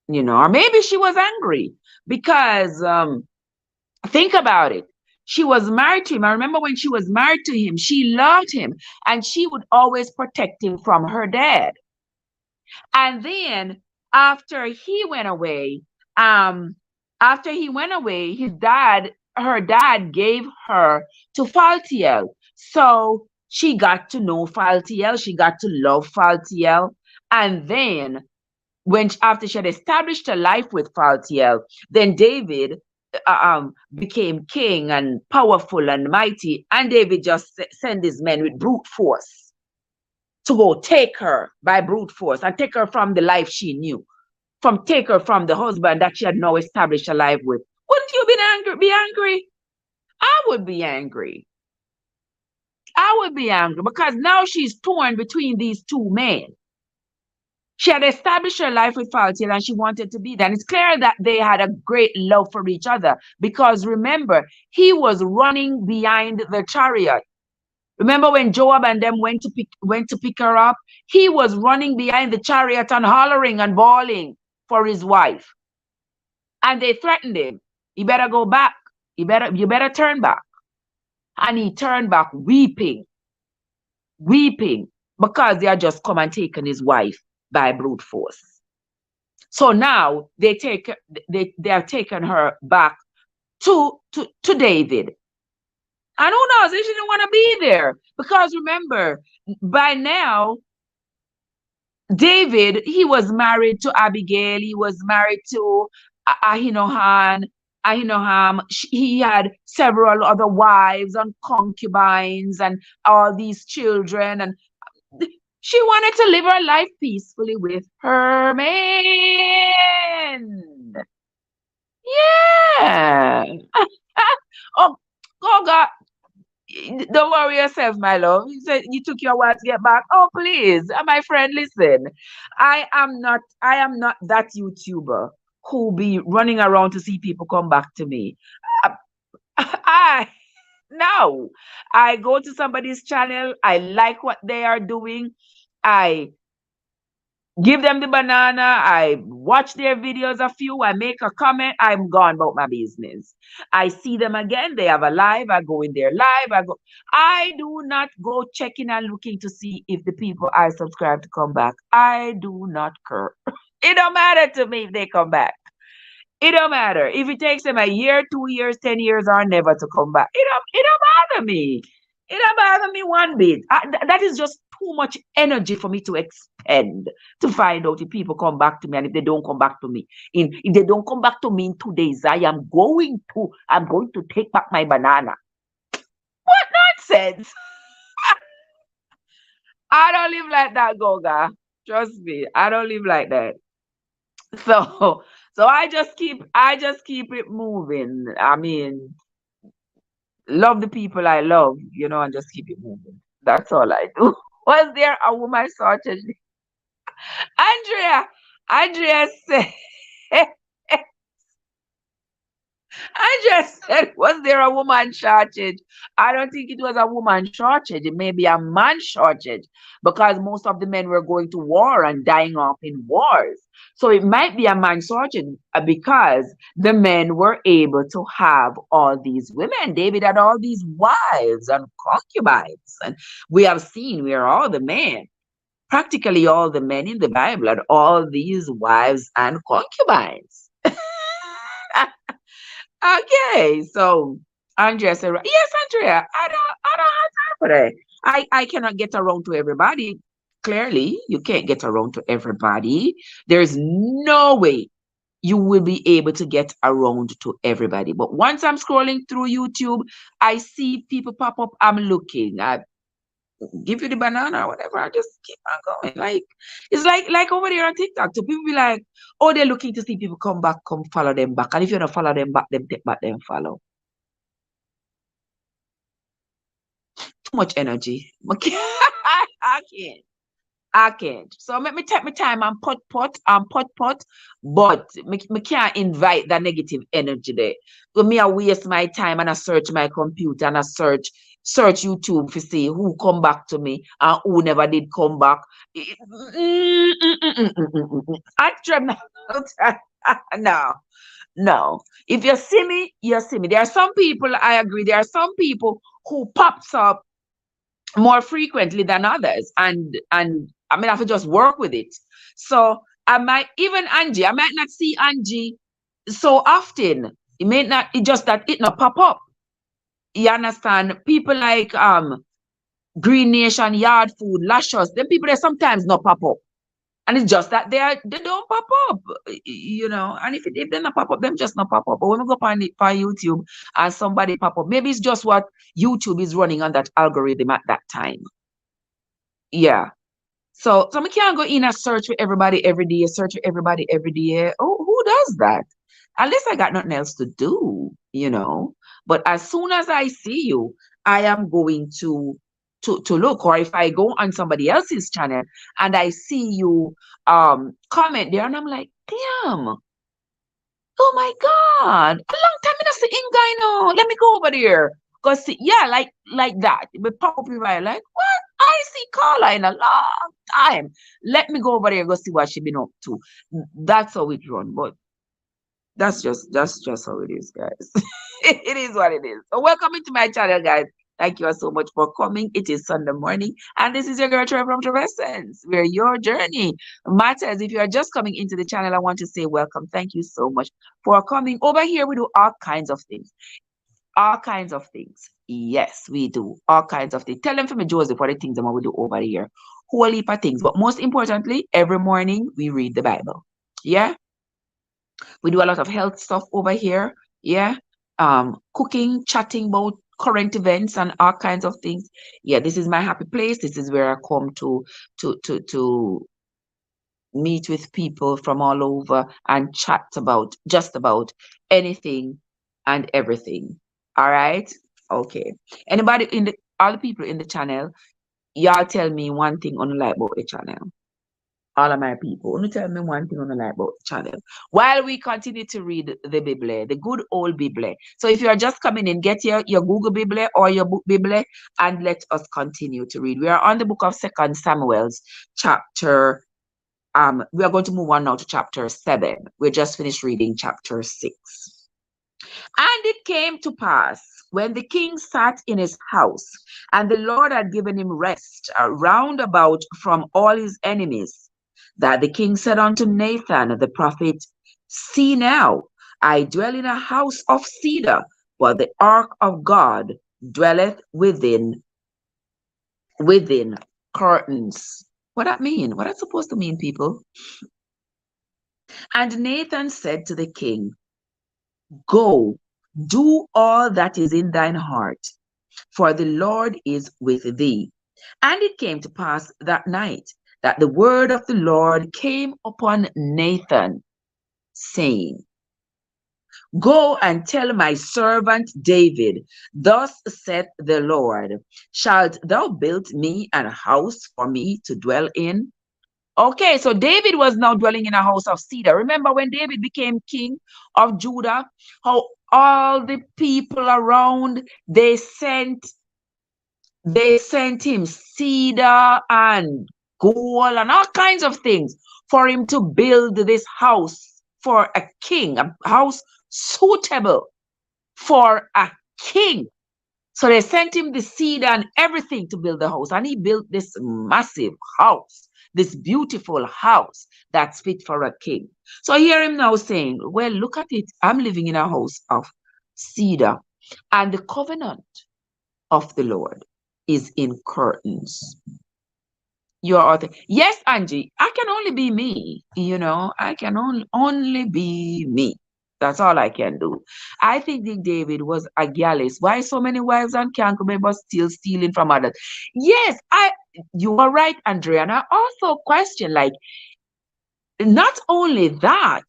or maybe she was angry because think about it. She was married to him. I remember when she was married to him, she loved him and she would always protect him from her dad. And then after he went away, um, her dad gave her to Faltiel. So she got to know Faltiel, she got to love Faltiel. And then after she had established her life with Faltiel, then David became king and powerful and mighty, and David just sent his men with brute force to go take her by brute force and take her from the life she knew, take her from the husband that she had now established a life with. Wouldn't you be angry? I would be angry. I would be angry because now she's torn between these two men. She had established her life with Faltiel and she wanted to be there. And it's clear that they had a great love for each other because remember, he was running behind the chariot. Remember when Joab and them went to pick her up? He was running behind the chariot and hollering and bawling for his wife. And they threatened him. You better go back. You better turn back. And he turned back weeping, because they had just come and taken his wife by brute force. So now they are taking her back to David. And who knows, she didn't want to be there. Because remember, by now, David, he was married to Abigail, he was married to Ahinoam. He had several other wives and concubines and all these children, and she wanted to live her life peacefully with her man. Yeah. Oh, God. Don't worry yourself, my love. You said you took your while to get back. Oh, please, my friend, listen. I am not that YouTuber who be running around to see people come back to me. I, I no. I go to somebody's channel. I like what they are doing. I give them the banana. I watch their videos, a few. I make a comment. I'm gone about my business. I see them again. They have a live. I go in their live. I do not go checking and looking to see if the people I subscribe to come back. I do not care. It don't matter to me if they come back. It don't matter if it takes them a year, 2 years, 10 years, or never to come back. It don't bother me. It don't bother me one bit. That is just too much energy for me to expend to find out if people come back to me, and if they don't come back to me, if they don't come back to me in 2 days, I'm going to take back my banana. What nonsense! I don't live like that, Goga. Trust me, I don't live like that. So I just keep it moving. I mean, love the people I love, and just keep it moving. That's all I do. Was there a woman shortage? Andrea said, I just said, was there a woman shortage? I don't think it was a woman shortage. It may be a man shortage because most of the men were going to war and dying off in wars. So it might be a man shortage because the men were able to have all these women. David had all these wives and concubines. And we have seen we are all the men. practically all the men in the Bible had all these wives and concubines. Okay, so Andrea said, yes, Andrea, I don't have time for that. I cannot get around to everybody. Clearly, you can't get around to everybody. There's no way you will be able to get around to everybody. But once I'm scrolling through YouTube, I see people pop up. I'm looking. I give you the banana or whatever. I just keep on going. Like it's like over there on TikTok. So people be like, oh, they're looking to see people come back, come follow them back. And if you don't follow them back, them take back them follow. Too much energy. I can't. I can't. So let me take my time and pot, but me can't invite that negative energy there. So me I waste my time and I search my computer and I search YouTube to see who come back to me and who never did come back. I try not. No, no. If you see me, you see me. There are some people, I agree, there are some people who pops up more frequently than others, and I mean I have to just work with it. So I might even Angie, I might not see Angie so often. It may not, it just that it not pop up. You understand? People like Green Nation, Yard Food, Luscious, them people they sometimes not pop up. And it's just that they don't pop up, you know. And if they not pop up, them just not pop up. But when we go on YouTube and somebody pop up, maybe it's just what YouTube is running on that algorithm at that time. Yeah. So we can't go in and search for everybody every day, search for everybody every day. Oh, who does that? Unless I got nothing else to do, you know. But as soon as I see you, I am going to look. Or if I go on somebody else's channel and I see you comment there, and I'm like, damn, oh my God, a long time I not see him guy now. Let me go over there. Cause yeah, like that. But pop up right, like, what? I see Carla in a long time. Let me go over there and go see what she been up to. That's how it run. But that's just how it is, guys. It is what it is. So welcome into my channel, guys. Thank you all so much for coming. It is Sunday morning, and this is your girl Trevor from Treversons, where your journey matters. If you are just coming into the channel, I want to say welcome. Thank you so much for coming. Over here, we do all kinds of things. All kinds of things. Yes, we do. All kinds of things. Tell them for me, Joseph, what the things that we do over here. Whole heap of things. But most importantly, every morning we read the Bible. Yeah. We do a lot of health stuff over here. Yeah. Cooking, chatting about current events and all kinds of things. Yeah, this is my happy place. This is where I come to meet with people from all over and chat about just about anything and everything. All right. Okay. Anybody in the all the people in the channel, y'all tell me one thing on the like about the channel. All of my people, only tell me one thing on the like about the channel. While we continue to read the Bible, the good old Bible. So if you are just coming in, get your Google Bible or your book Bible, and let us continue to read. We are on the book of 2 Samuel's chapter. We are going to move on now to chapter 7. We just finished reading chapter 6. And it came to pass when the king sat in his house, and the Lord had given him rest round about from all his enemies, that the king said unto Nathan the prophet, see now, I dwell in a house of cedar, but the ark of God dwelleth within curtains. What that mean? What that's supposed to mean, people? And Nathan said to the king, go, do all that is in thine heart, for the Lord is with thee. And it came to pass that night that the word of the Lord came upon Nathan, saying, go and tell my servant David, thus saith the Lord, shalt thou build me a house for me to dwell in? Okay, so David was now dwelling in a house of cedar. Remember when David became king of Judah, how all the people around, they sent him cedar and gold and all kinds of things for him to build this house for a king, a house suitable for a king. So they sent him the cedar and everything to build the house, and he built this massive house. this beautiful house that's fit for a king. So I hear him now saying, well, look at it. I'm living in a house of cedar, and the covenant of the Lord is in curtains. Your author. Yes, Angie, I can only be me. I can only be me. That's all I can do. I think King David was a gallus. Why so many wives and concubines but still stealing from others? Yes, you are right, Andrea. And I also question, like, not only that,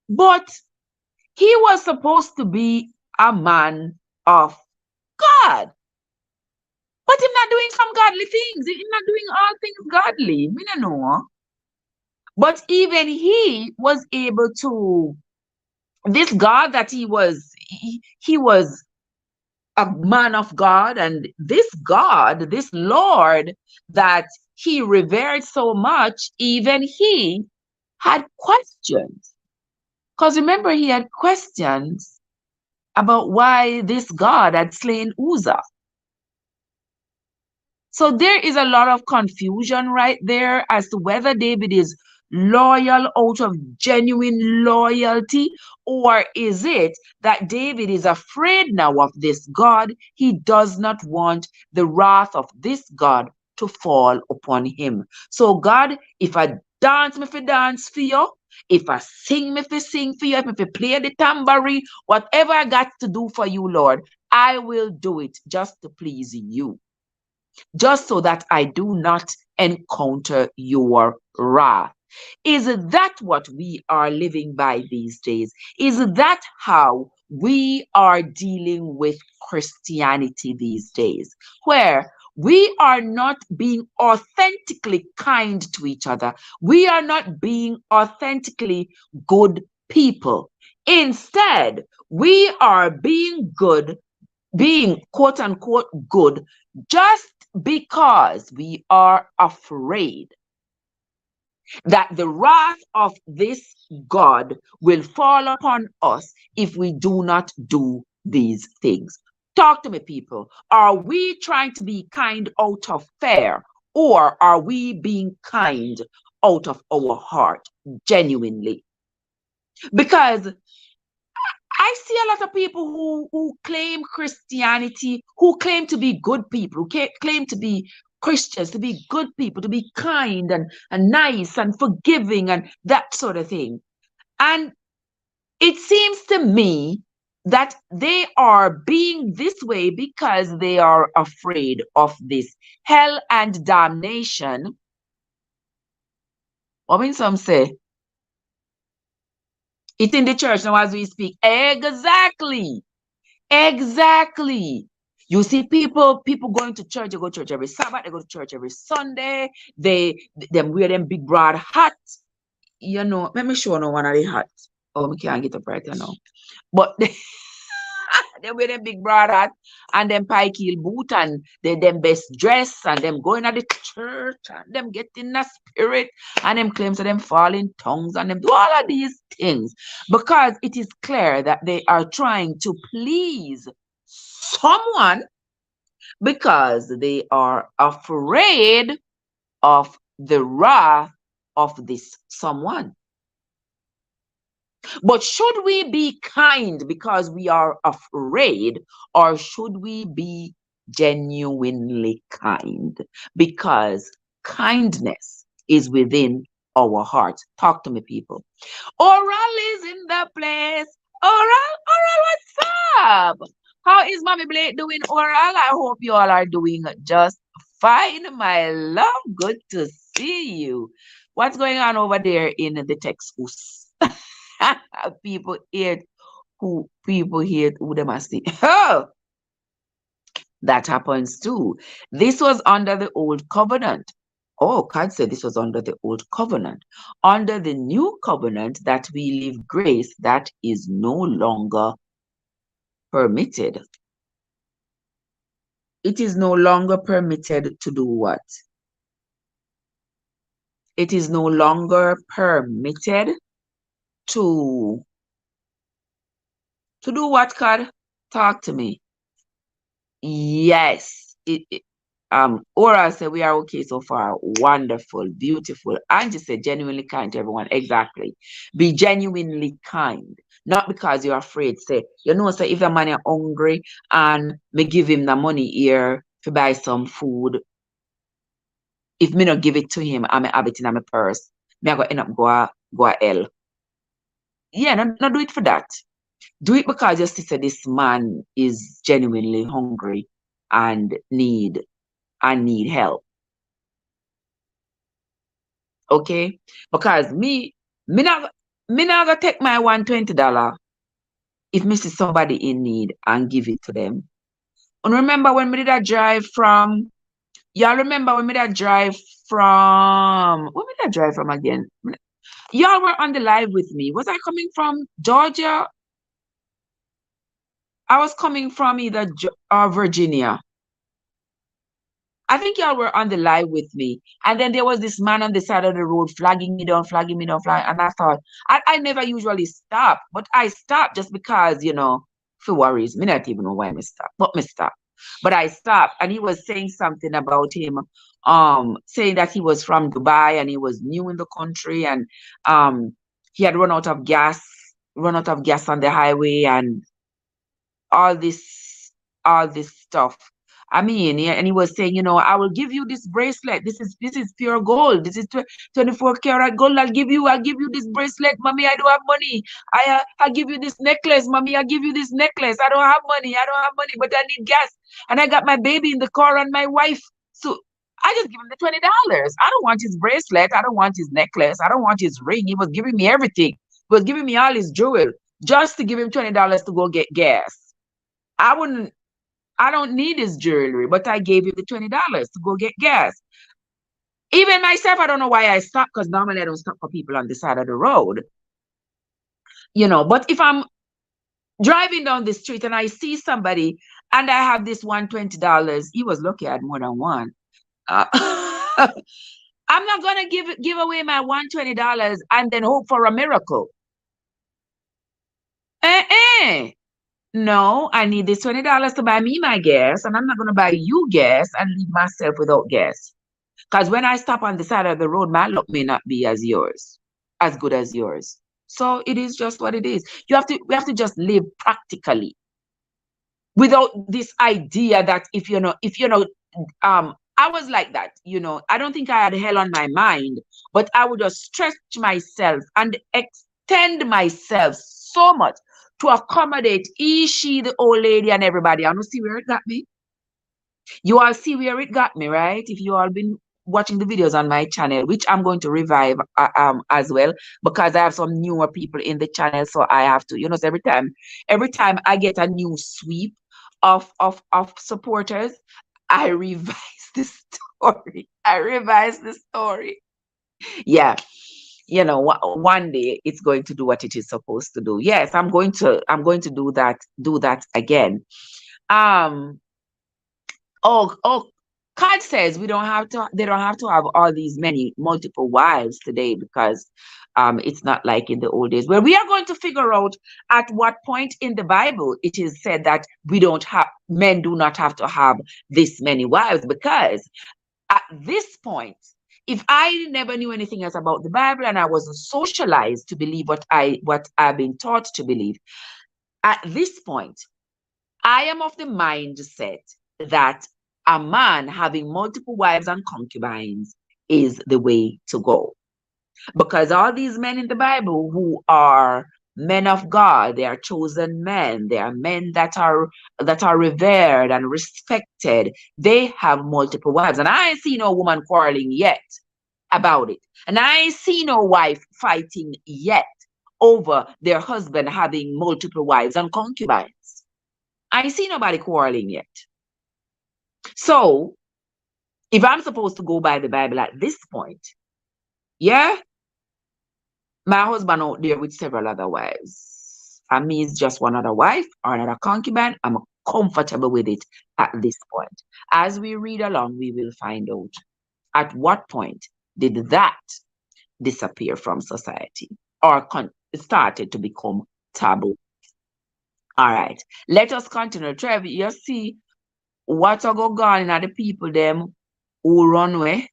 but he was supposed to be a man of God. But him not doing some godly things. Him not doing all things godly. Me no know. But even he was able to, this God that he was a man of God, and this God, this Lord that he revered so much, even he had questions. Because remember, he had questions about why this God had slain Uzzah. So there is a lot of confusion right there as to whether David is loyal out of genuine loyalty, or is it that David is afraid now of this God? He does not want the wrath of this God to fall upon him. So God, if I dance me for dance for you, if I sing me for sing for you, if I play the tambourine, whatever I got to do for you, Lord, I will do it just to please you, just so that I do not encounter your wrath. Is that what we are living by these days? Is that how we are dealing with Christianity these days, where we are not being authentically kind to each other? We are not being authentically good people. Instead, we are being good, being quote unquote good, just because we are afraid that the wrath of this God will fall upon us if we do not do these things. Talk to me, people. Are we trying to be kind out of fear, or are we being kind out of our heart, genuinely? Because I see a lot of people who claim Christianity, who claim to be good people, who claim to be Christians, to be good people, to be kind and nice and forgiving and that sort of thing. And it seems to me that they are being this way because they are afraid of this hell and damnation. What mean some say? It's in the church now as we speak. Exactly. Exactly. You see people going to church. They go to church every Sabbath. They go to church every Sunday. Them wear them big broad hats. Let me show no one of the hats. Oh, we can't get up right now. But they wear them big broad hat and them pike heel boot and them best dress and them going at the church and them getting the spirit and them claims that them fall in tongues and them do all of these things because it is clear that they are trying to please someone because they are afraid of the wrath of this someone. But should we be kind because we are afraid, or should we be genuinely kind? Because kindness is within our hearts. Talk to me, people. Oral is in the place. Oral, what's up? How is Mommy Blake doing, Oral? I hope you all are doing just fine, my love. Good to see you. What's going on over there in the Texas? people hate who they must see. Oh, that happens too. This was under the old covenant. Oh, God said this was under the old covenant. Under the new covenant that we live grace, that is no longer permitted. It is no longer permitted to do what? It is no longer permitted to do what, God? Talk to me. Yes. Ora said, we are okay so far. Wonderful, beautiful. Angie said, genuinely kind to everyone. Exactly. Be genuinely kind. Not because you're afraid. Say, say if a man is hungry and me give him the money here to buy some food, if me not give it to him, I may have it in my purse. Me I go end up go a hell. Yeah, not do it for that. Do it because your sister, this man is genuinely hungry and need help. Okay? Because me not gonna take my $120 if me see somebody in need and give it to them. And remember when me did that drive from y'all remember when me did that drive from where me did that drive from again? Y'all were on the live with me. Was I coming from Georgia? I was coming from either Virginia. I think y'all were on the live with me. And then there was this man on the side of the road flagging me down, flagging me down, flagging. And I thought, I never usually stop, but I stopped just because, for worries. Me not even know why me stop, but me stop. But I stopped, and he was saying something about him, saying that he was from Dubai and he was new in the country, and he had run out of gas on the highway, and all this stuff. I mean, yeah, and he was saying, I will give you this bracelet. This is pure gold. This is 24 karat gold. I'll give you this bracelet, mommy. I don't have money. I give you this necklace, mommy. I give you this necklace. I don't have money. But I need gas. And I got my baby in the car and my wife. So I just give him the $20. I don't want his bracelet. I don't want his necklace. I don't want his ring. He was giving me everything. He was giving me all his jewel just to give him $20 to go get gas. I don't need his jewelry, but I gave him the $20 to go get gas. Even myself, I don't know why I stopped, because normally I don't stop for people on the side of the road. But if I'm driving down the street and I see somebody and I have this $120, he was lucky I had more than one. I'm not gonna give away my $120 and then hope for a miracle. No, I need this $20 to buy me my gas, and I'm not going to buy you gas and leave myself without gas. Because when I stop on the side of the road, my luck may not be as good as yours. So it is just what it is. We have to just live practically, without this idea that if I was like that, I don't think I had hell on my mind, but I would just stretch myself and extend myself so much to accommodate she, the old lady, and everybody. I don't see where it got me. You all see where it got me, right? If you all been watching the videos on my channel, which I'm going to revive as well, because I have some newer people in the channel, so I have to, so every time I get a new sweep of supporters, I revise the story. Yeah. One day it's going to do what it is supposed to do. Yes, I'm going to do that again. God says they don't have to have all these multiple wives today, because it's not like in the old days, where we are going to figure out at what point in the Bible it is said that men do not have to have this many wives, because at this point, if I never knew anything else about the Bible and I wasn't socialized to believe what I've been taught to believe, at this point, I am of the mindset that a man having multiple wives and concubines is the way to go. Because all these men in the Bible who are men of God, they are chosen men, they are men that are revered and respected, they have multiple wives. And I ain't seen no woman quarreling yet about it. And I ain't seen no wife fighting yet over their husband having multiple wives and concubines. I ain't seen nobody quarreling yet. So, if I'm supposed to go by the Bible at this point, yeah, my husband out there with several other wives, and me is just one other wife or another concubine, I'm comfortable with it at this point. As we read along, we will find out at what point did that disappear from society or started to become taboo. All right, let us continue. Trev, you see what are go on in the people them who run away?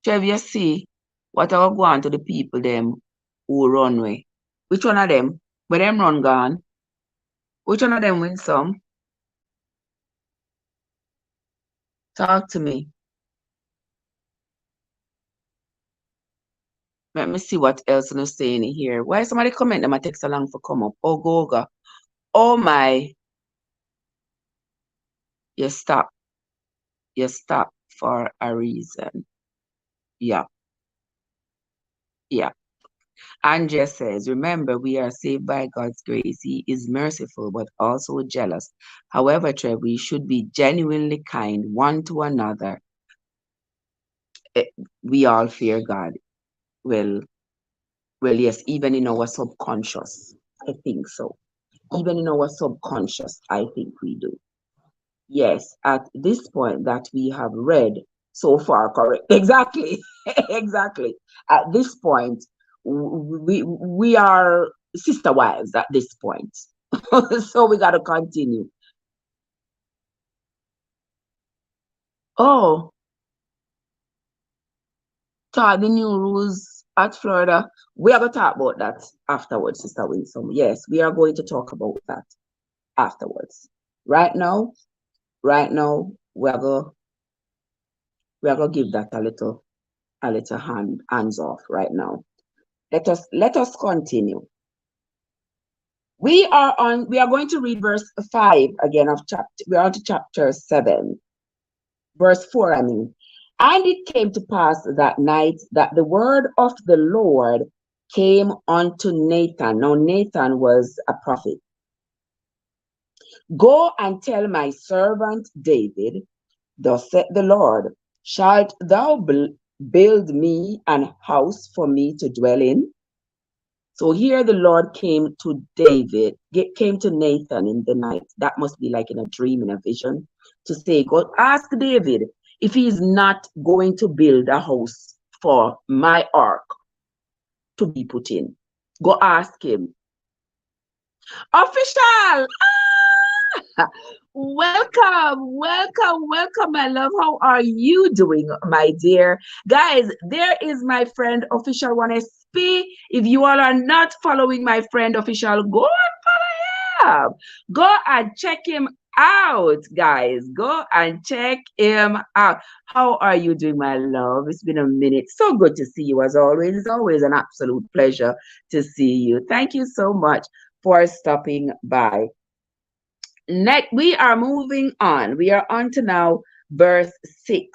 Trev, you see what are go on to the people them who run away? Which one of them? Where them run gone? Which one of them win some? Talk to me. Let me see what else I'm saying here. Why somebody comment them? I take so long for come up. Oh, Goga. Oh my. You stop. You stop for a reason. Yeah. Yeah. Andrea says, remember, we are saved by God's grace. He is merciful, but also jealous. However, Trev, we should be genuinely kind one to another. We all fear God. Well, yes, even in our subconscious, I think so. Even in our subconscious, I think we do. Yes, at this point that we have read so far, correct? Exactly. Exactly. At this point, we are sister wives at this point. So we got to continue. Oh, the new rules at Florida. We are going to talk about that afterwards, Sister Winsome. Yes, we are going to talk about that afterwards. Right now, we're gonna give that a little hands off right now. Let us continue. We are going to read verse 5 again of chapter. We are on to chapter 7, verse 4, I mean. And it came to pass that night that the word of the Lord came unto Nathan. Now Nathan was a prophet. Go and tell my servant David, thus saith the Lord, shalt thou build me an house for me to dwell in? So here the Lord came to David, came to Nathan in the night. That must be like in a dream, in a vision, to say, God, ask David if he's not going to build a house for my ark to be put in. Go ask him. Official! Welcome, my love. How are you doing, my dear? Guys, there is my friend Official 1SP. If you all are not following my friend Official, go and follow him. Go and check him out, guys. Go and check him out. How are you doing, my love? It's been a minute. So good to see you as always. It's always an absolute pleasure to see you. Thank you so much for stopping by. Next, we are moving on. We are on to now verse 6.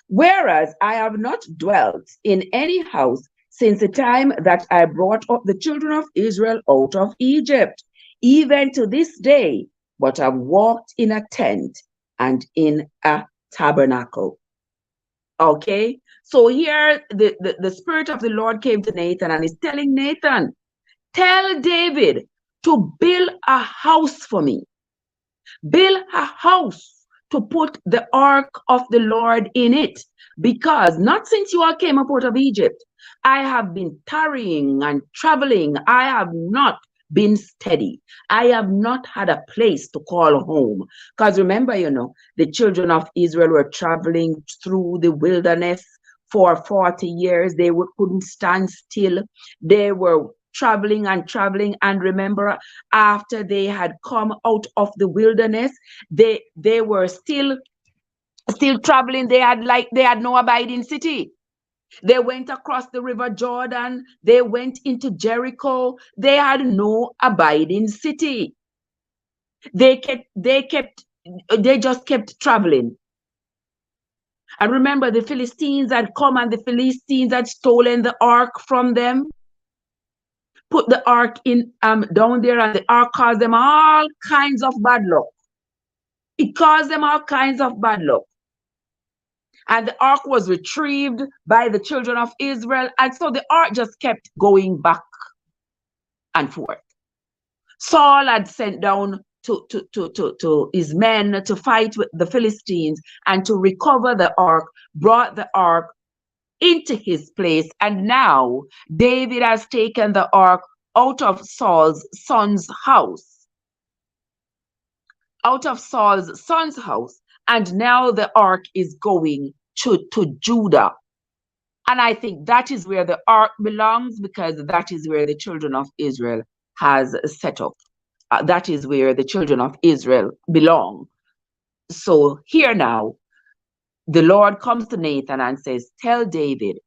Whereas I have not dwelt in any house since the time that I brought up the children of Israel out of Egypt, even to this day, but I've walked in a tent and in a tabernacle. Okay, so here the Spirit of the Lord came to Nathan and is telling Nathan, tell David to build a house for me. Build a house to put the ark of the Lord in it, because not since you all came up out of Egypt, I have been tarrying and traveling. I have not been steady. I have not had a place to call home. Because remember, the children of Israel were traveling through the wilderness for 40 years. They couldn't stand still. They were traveling. And remember, after they had come out of the wilderness, they were still traveling. They had no abiding city. They went across the river Jordan. They went into Jericho. They had no abiding city. They just kept traveling. And remember, the Philistines had come and the Philistines had stolen the ark from them. Put the ark in down there, and the ark caused them all kinds of bad luck. It caused them all kinds of bad luck. And the ark was retrieved by the children of Israel. And so the ark just kept going back and forth. Saul had sent down to his men to fight with the Philistines and to recover the ark, brought the ark into his place. And now David has taken the ark out of Saul's son's house. out of Saul's son's house, and now the ark is going to Judah. And I think that is where the ark belongs, because that is where the children of Israel has set up. That is where the children of Israel belong. So here now, the Lord comes to Nathan and says, tell David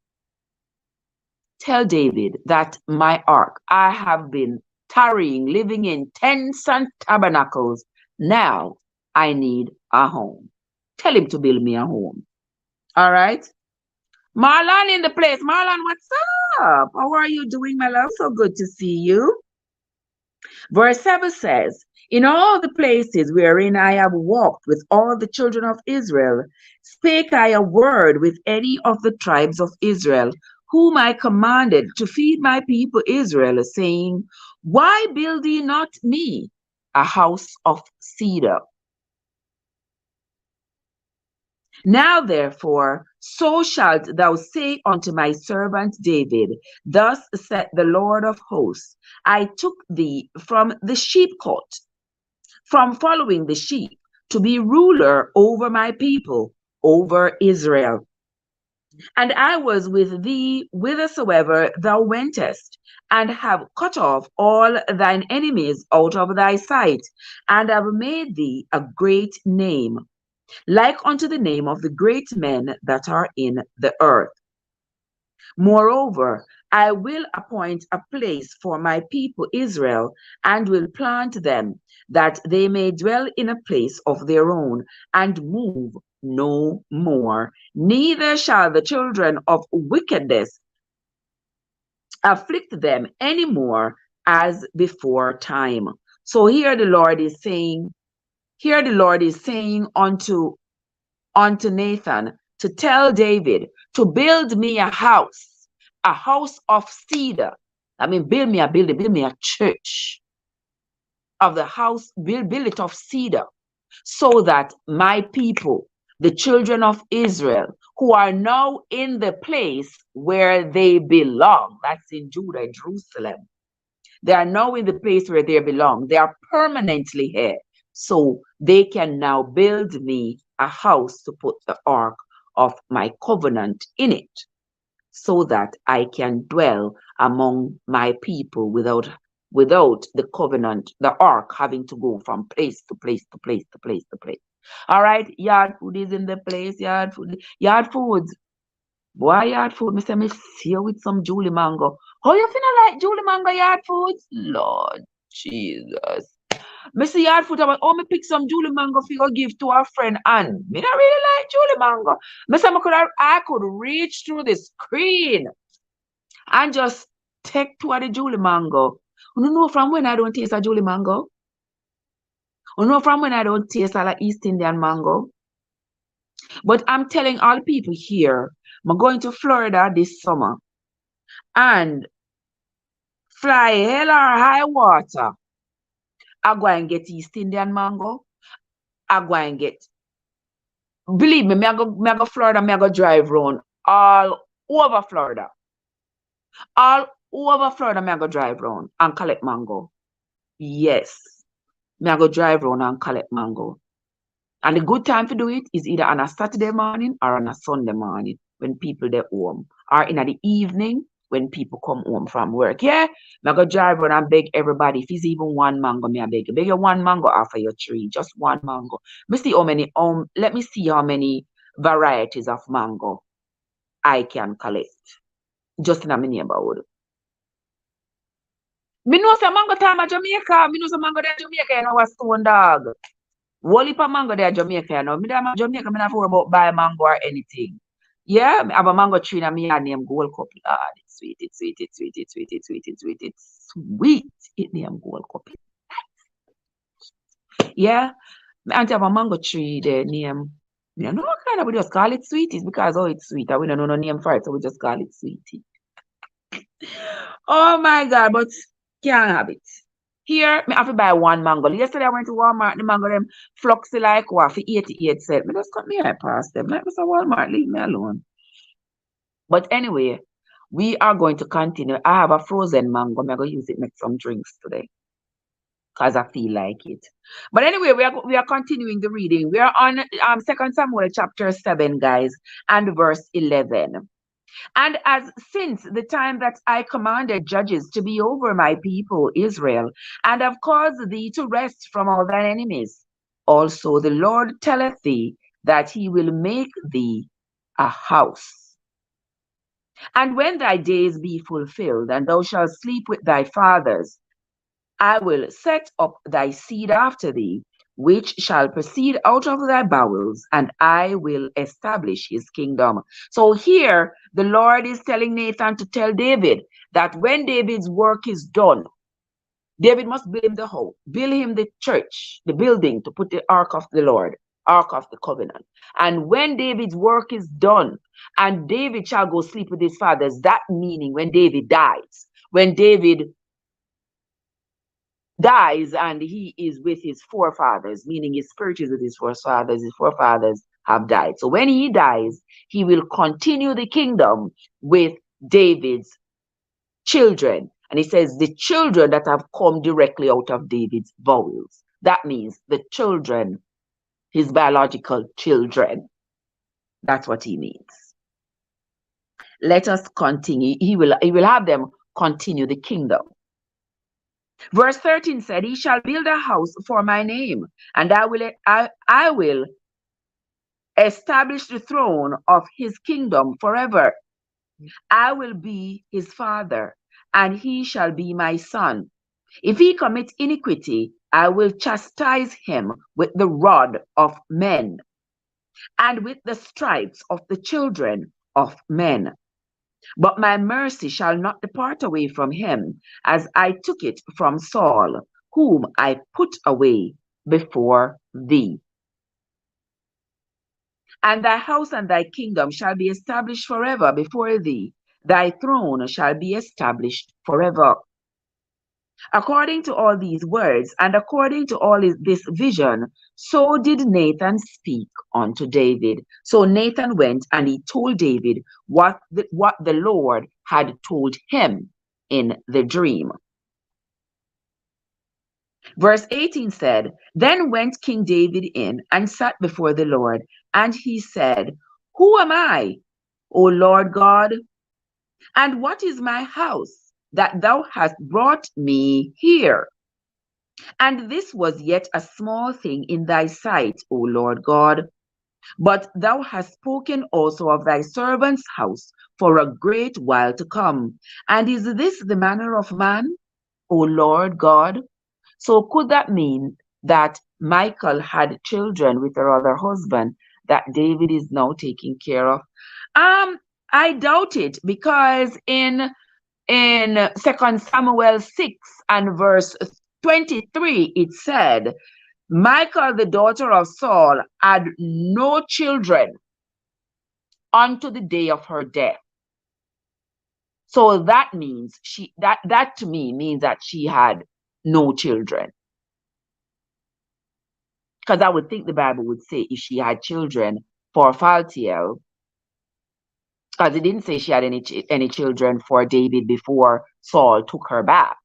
that my ark, I have been tarrying, living in tents and tabernacles. Now I need a home. Tell him to build me a home. All right. Marlon in the place. Marlon, what's up? How are you doing, my love? So good to see you. Verse 7 says, in all the places wherein I have walked with all the children of Israel, spake I a word with any of the tribes of Israel, whom I commanded to feed my people Israel, saying, why build ye not me a house of cedar? Now therefore, so shalt thou say unto my servant David, thus saith the Lord of hosts, I took thee from the sheepcote, from following the sheep, to be ruler over my people, over Israel. And I was with thee whithersoever thou wentest, and have cut off all thine enemies out of thy sight, and have made thee a great name, like unto the name of the great men that are in the earth. Moreover, I will appoint a place for my people Israel, and will plant them, that they may dwell in a place of their own, and move no more. Neither shall the children of wickedness afflict them any more as before time. So here the Lord is saying unto Nathan to tell David to build me a house of cedar. I mean, build me a church of the house, build it of cedar, so that my people, the children of Israel, who are now in the place where they belong, that's in Judah and Jerusalem, they are now in the place where they belong. They are permanently here. So they can now build me a house to put the ark of my covenant in it, so that I can dwell among my people without the covenant, the ark having to go from place to place to place to place to place. All right, yard food is in the place. Yard food. Boy, yard food, me see you with some Julie Mango. How you finna like Julie Mango yard food? Lord Jesus. Me see yard food about, me pick some Julie Mango for you give to a friend, and me not really like Julie Mango. Me say I could reach through the screen and just take two of the Julie Mango. You know from when I don't taste a Julie Mango? You know from when I don't taste a East Indian mango? But I'm telling all people here, I'm going to Florida this summer, and fly hell or high water, I go and get East Indian mango. I go and get, believe me, I go Florida, I go drive around all over Florida. All over Florida, I go drive around and collect mango. Yes. I go drive around and collect mango. And the good time to do it is either on a Saturday morning or on a Sunday morning when people they're home, or in the evening when people come home from work. Yeah, I go drive around and beg everybody, if it's even one mango, me I beg you. Beg you one mango off of your tree, just one mango. Let me see how many varieties of mango I can collect just in a neighborhood. Me know some mango time at Jamaica. Me know some mango there at Jamaica, you know, a stone dog. Whole heap of mango there at Jamaica, you know. Me there at Jamaica, me not worry about buy mango or anything. Yeah, I have a mango tree in my name Gold Cup. Lord, it's sweet, it's sweet, it's sweet, it's sweet, it's sweet, it's sweet, it's sweet. It name Gold Cup. Yeah, my auntie have a mango tree there name. You know what kind of we just call it sweeties because it's sweet. And we don't know no name for it, so we just call it sweetie. Oh my god, but can't have it. Here, me have to buy one mango. Yesterday I went to Walmart, the mango them fluxy like what for 88 cents. Me just cut me eye past them. Like Mr. Walmart, leave me alone. But anyway, we are going to continue. I have a frozen mango. I'm going to use it make some drinks today. because I feel like it. But anyway, we are continuing the reading. We are on 2 Samuel chapter 7, guys, and verse 11. And as since the time that I commanded judges to be over my people Israel, and have caused thee to rest from all thine enemies, also the Lord telleth thee that he will make thee a house. And when thy days be fulfilled, and thou shalt sleep with thy fathers, I will set up thy seed after thee, which shall proceed out of thy bowels, and I will establish his kingdom. So here, the Lord is telling Nathan to tell David that when David's work is done, David must build him the house, build him the church, the building to put the ark of the Lord, ark of the covenant. And when David's work is done, and David shall go sleep with his fathers, that meaning when David dies, when David dies and he is with his forefathers, meaning his spirit is with his forefathers have died. So when he dies, he will continue the kingdom with David's children. And he says the children that have come directly out of David's bowels. That means the children, his biological children. That's what he means. Let us continue. He will have them continue the kingdom. Verse 13 said, he shall build a house for my name, and I will establish the throne of his kingdom forever. I will be his father, and he shall be my son. If he commit iniquity, I will chastise him with the rod of men, and with the stripes of the children of men. But my mercy shall not depart away from him, as I took it from Saul, whom I put away before thee. And thy house and thy kingdom shall be established forever before thee. Thy throne shall be established forever. According to all these words, and according to all this vision, so did Nathan speak unto David. So Nathan went and he told David what the Lord had told him in the dream. Verse 18 said, then went King David in and sat before the Lord, and he said, who am I, O Lord God? And what is my house that thou hast brought me here? And this was yet a small thing in thy sight, O Lord God. But thou hast spoken also of thy servant's house for a great while to come. And is this the manner of man, O Lord God? So could that mean that Michal had children with her other husband that David is now taking care of? I doubt it, because in 2 Samuel 6 and verse 23, it said, Michal, the daughter of Saul, had no children unto the day of her death. So that means that to me means that she had no children. Because I would think the Bible would say if she had children for Phaltiel, because it didn't say she had any children for David before Saul took her back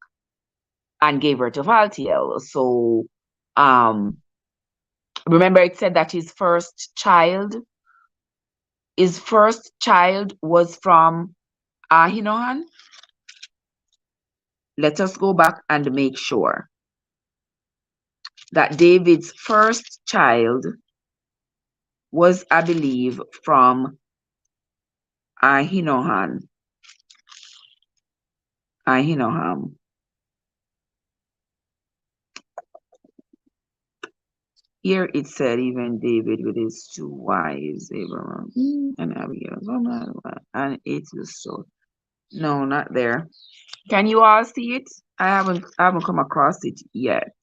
and gave her to Phaltiel. So remember it said that his first child was from Ahinoam. Let us go back and make sure that David's first child was, I believe, from Ahinoam. Here it said, even David with his two wives, Abraham and Abigail, and it was so. No, not there. Can you all see it? I haven't come across it yet.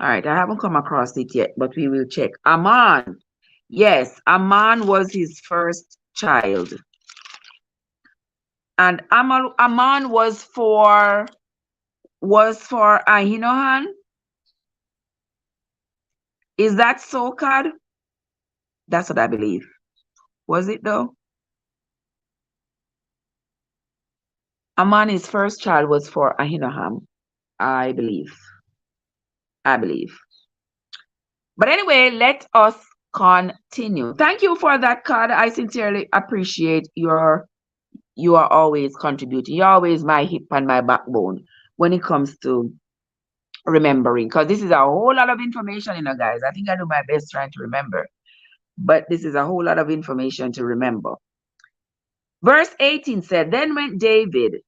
All right, I haven't come across it yet, but we will check. Amon. Yes, Amon was his first child. And Amon was for Ahinoam. Is that so, Kad? That's what I believe. Was it though? Amani's first child was for Ahinoam, I believe. But anyway, let us continue. Thank you for that card. I sincerely appreciate you are always contributing. You're always my hip and my backbone when it comes to remembering, because this is a whole lot of information, guys. I think I do my best trying to remember, but this is a whole lot of information to remember. Verse 18 said, Then went David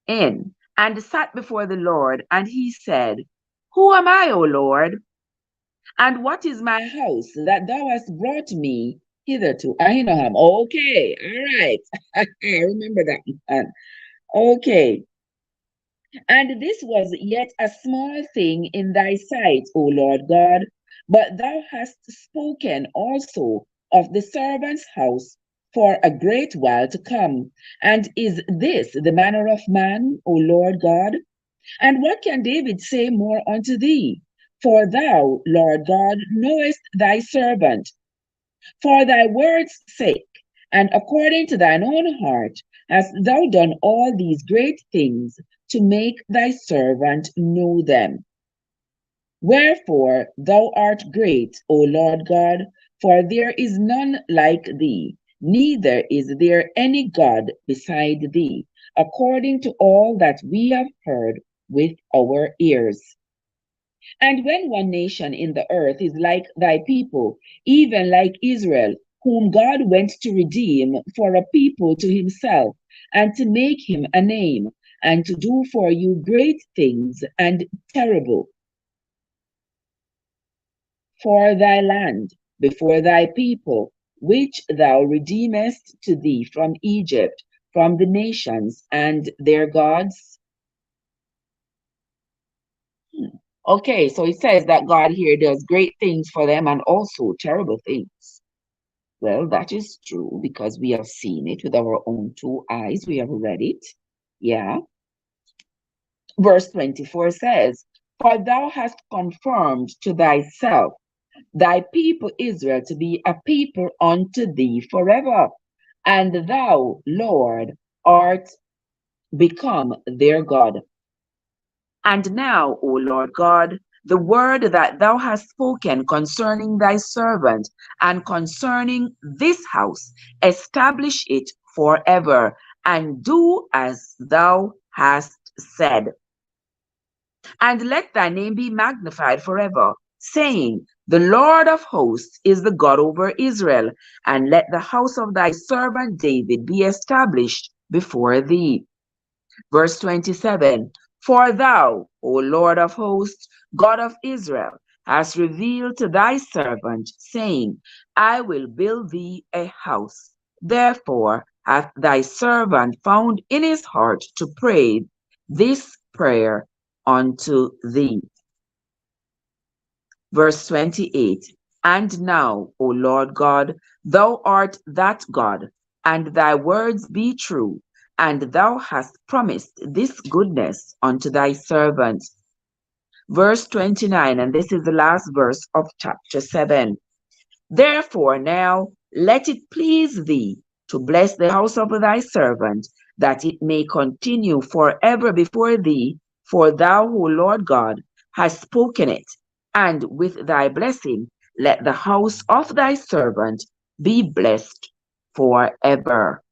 in and sat before the Lord, and he said, Who am I, O Lord? And what is my house that thou hast brought me hitherto? Ahinoam. Okay, all right. I remember that one. Okay. And this was yet a small thing in thy sight, O Lord God, but thou hast spoken also of the servant's house for a great while to come. And is this the manner of man, O Lord God? And what can David say more unto thee? For thou, Lord God, knowest thy servant, for thy word's sake, and according to thine own heart, hast thou done all these great things to make thy servant know them. Wherefore thou art great, O Lord God, for there is none like thee, neither is there any God beside thee, according to all that we have heard with our ears. And when one nation in the earth is like thy people, even like Israel, whom God went to redeem for a people to himself, and to make him a name, and to do for you great things and terrible for thy land, before thy people, which thou redeemest to thee from Egypt, from the nations and their gods. Okay, so it says that God here does great things for them and also terrible things. Well, that is true because we have seen it with our own two eyes. We have read it. Yeah. Verse 24 says, For thou hast confirmed to thyself thy people Israel to be a people unto thee forever, and thou, Lord, art become their God. And now, O Lord God, the word that thou hast spoken concerning thy servant and concerning this house, establish it forever, and do as thou hast said. And let thy name be magnified forever, saying, The Lord of hosts is the God over Israel, and let the house of thy servant David be established before thee. Verse 27, For thou, O Lord of hosts, God of Israel, hast revealed to thy servant, saying, I will build thee a house. Therefore hath thy servant found in his heart to pray this prayer unto thee. Verse 28, And now, O Lord God, thou art that God, and thy words be true, and thou hast promised this goodness unto thy servant. Verse 29, and this is the last verse of chapter 7. Therefore now let it please thee to bless the house of thy servant, that it may continue forever before thee, for thou, O Lord God, hast spoken it, and with thy blessing let the house of thy servant be blessed forever.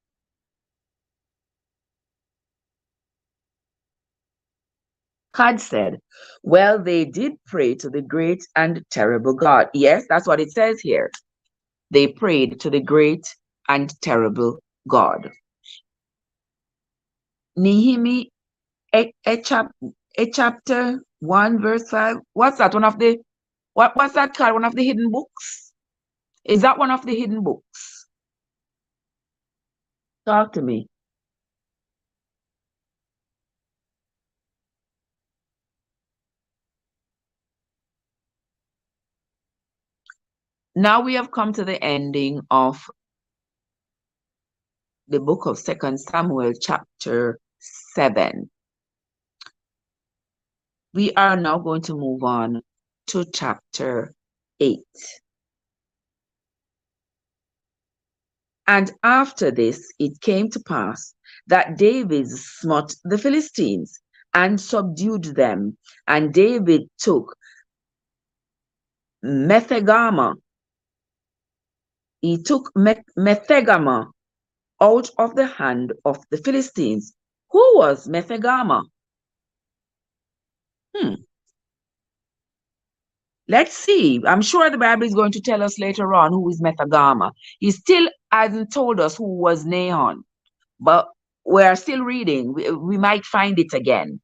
God said, Well, they did pray to the great and terrible God. Yes, that's what it says here. They prayed to the great and terrible God. Nehemiah, chapter 1, verse 5. What's that? What's that called? One of the hidden books? Is that one of the hidden books? Talk to me. Now we have come to the ending of the book of 2 Samuel, chapter 7. We are now going to move on to chapter 8. And after this, it came to pass that David smote the Philistines and subdued them. And David took Methegama. He took Methegama out of the hand of the Philistines. Who was Methegama? Let's see. I'm sure the Bible is going to tell us later on who is Methegama. He still hasn't told us who was Nahon, but we're still reading. We might find it again.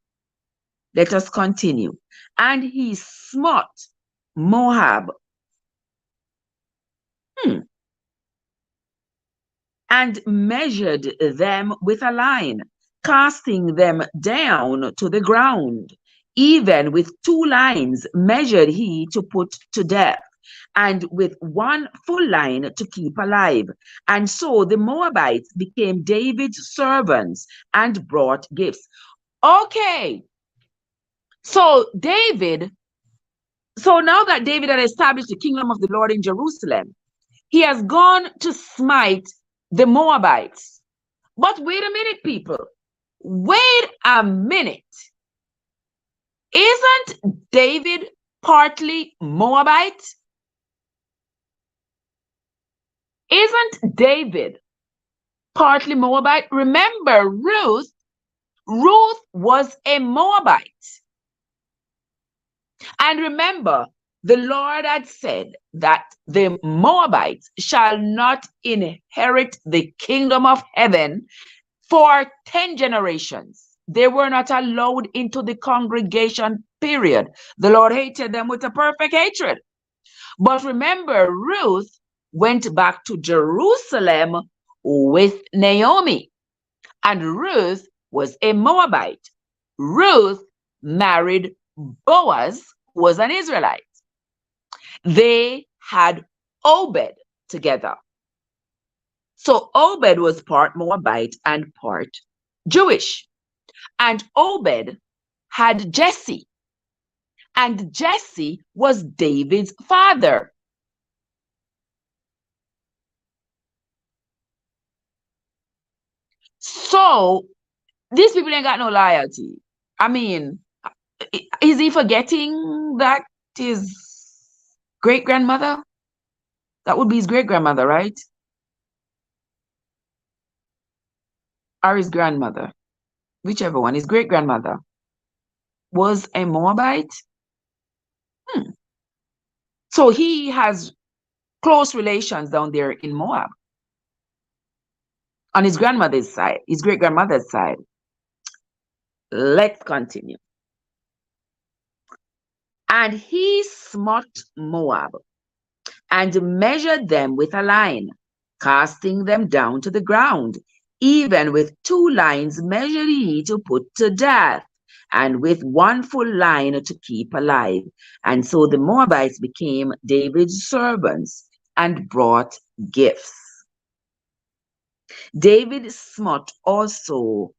Let us continue. And he smote Moab and measured them with a line, casting them down to the ground. Even with 2 lines measured he to put to death, and with 1 full line to keep alive. And so the Moabites became David's servants and brought gifts. Okay, so now that David had established the kingdom of the Lord in Jerusalem, he has gone to smite the Moabites. But wait a minute, people. Wait a minute. Isn't David partly Moabite? Isn't David partly Moabite? Remember, Ruth was a Moabite. And remember, the Lord had said that the Moabites shall not inherit the kingdom of heaven for 10 generations. They were not allowed into the congregation, period. The Lord hated them with a perfect hatred. But remember, Ruth went back to Jerusalem with Naomi, and Ruth was a Moabite. Ruth married Boaz, who was an Israelite. They had Obed together. So Obed was part Moabite and part Jewish. And Obed had Jesse. And Jesse was David's father. So these people ain't got no loyalty. I mean, is he forgetting that his great-grandmother? That would be his great-grandmother, right? Or his grandmother, whichever one, his great-grandmother was a Moabite. So he has close relations down there in Moab on his grandmother's side, his great-grandmother's side. Let's continue. And he smote Moab and measured them with a line, casting them down to the ground. Even with 2 lines measured he to put to death, and with 1 full line to keep alive. And so the Moabites became David's servants and brought gifts. David smote also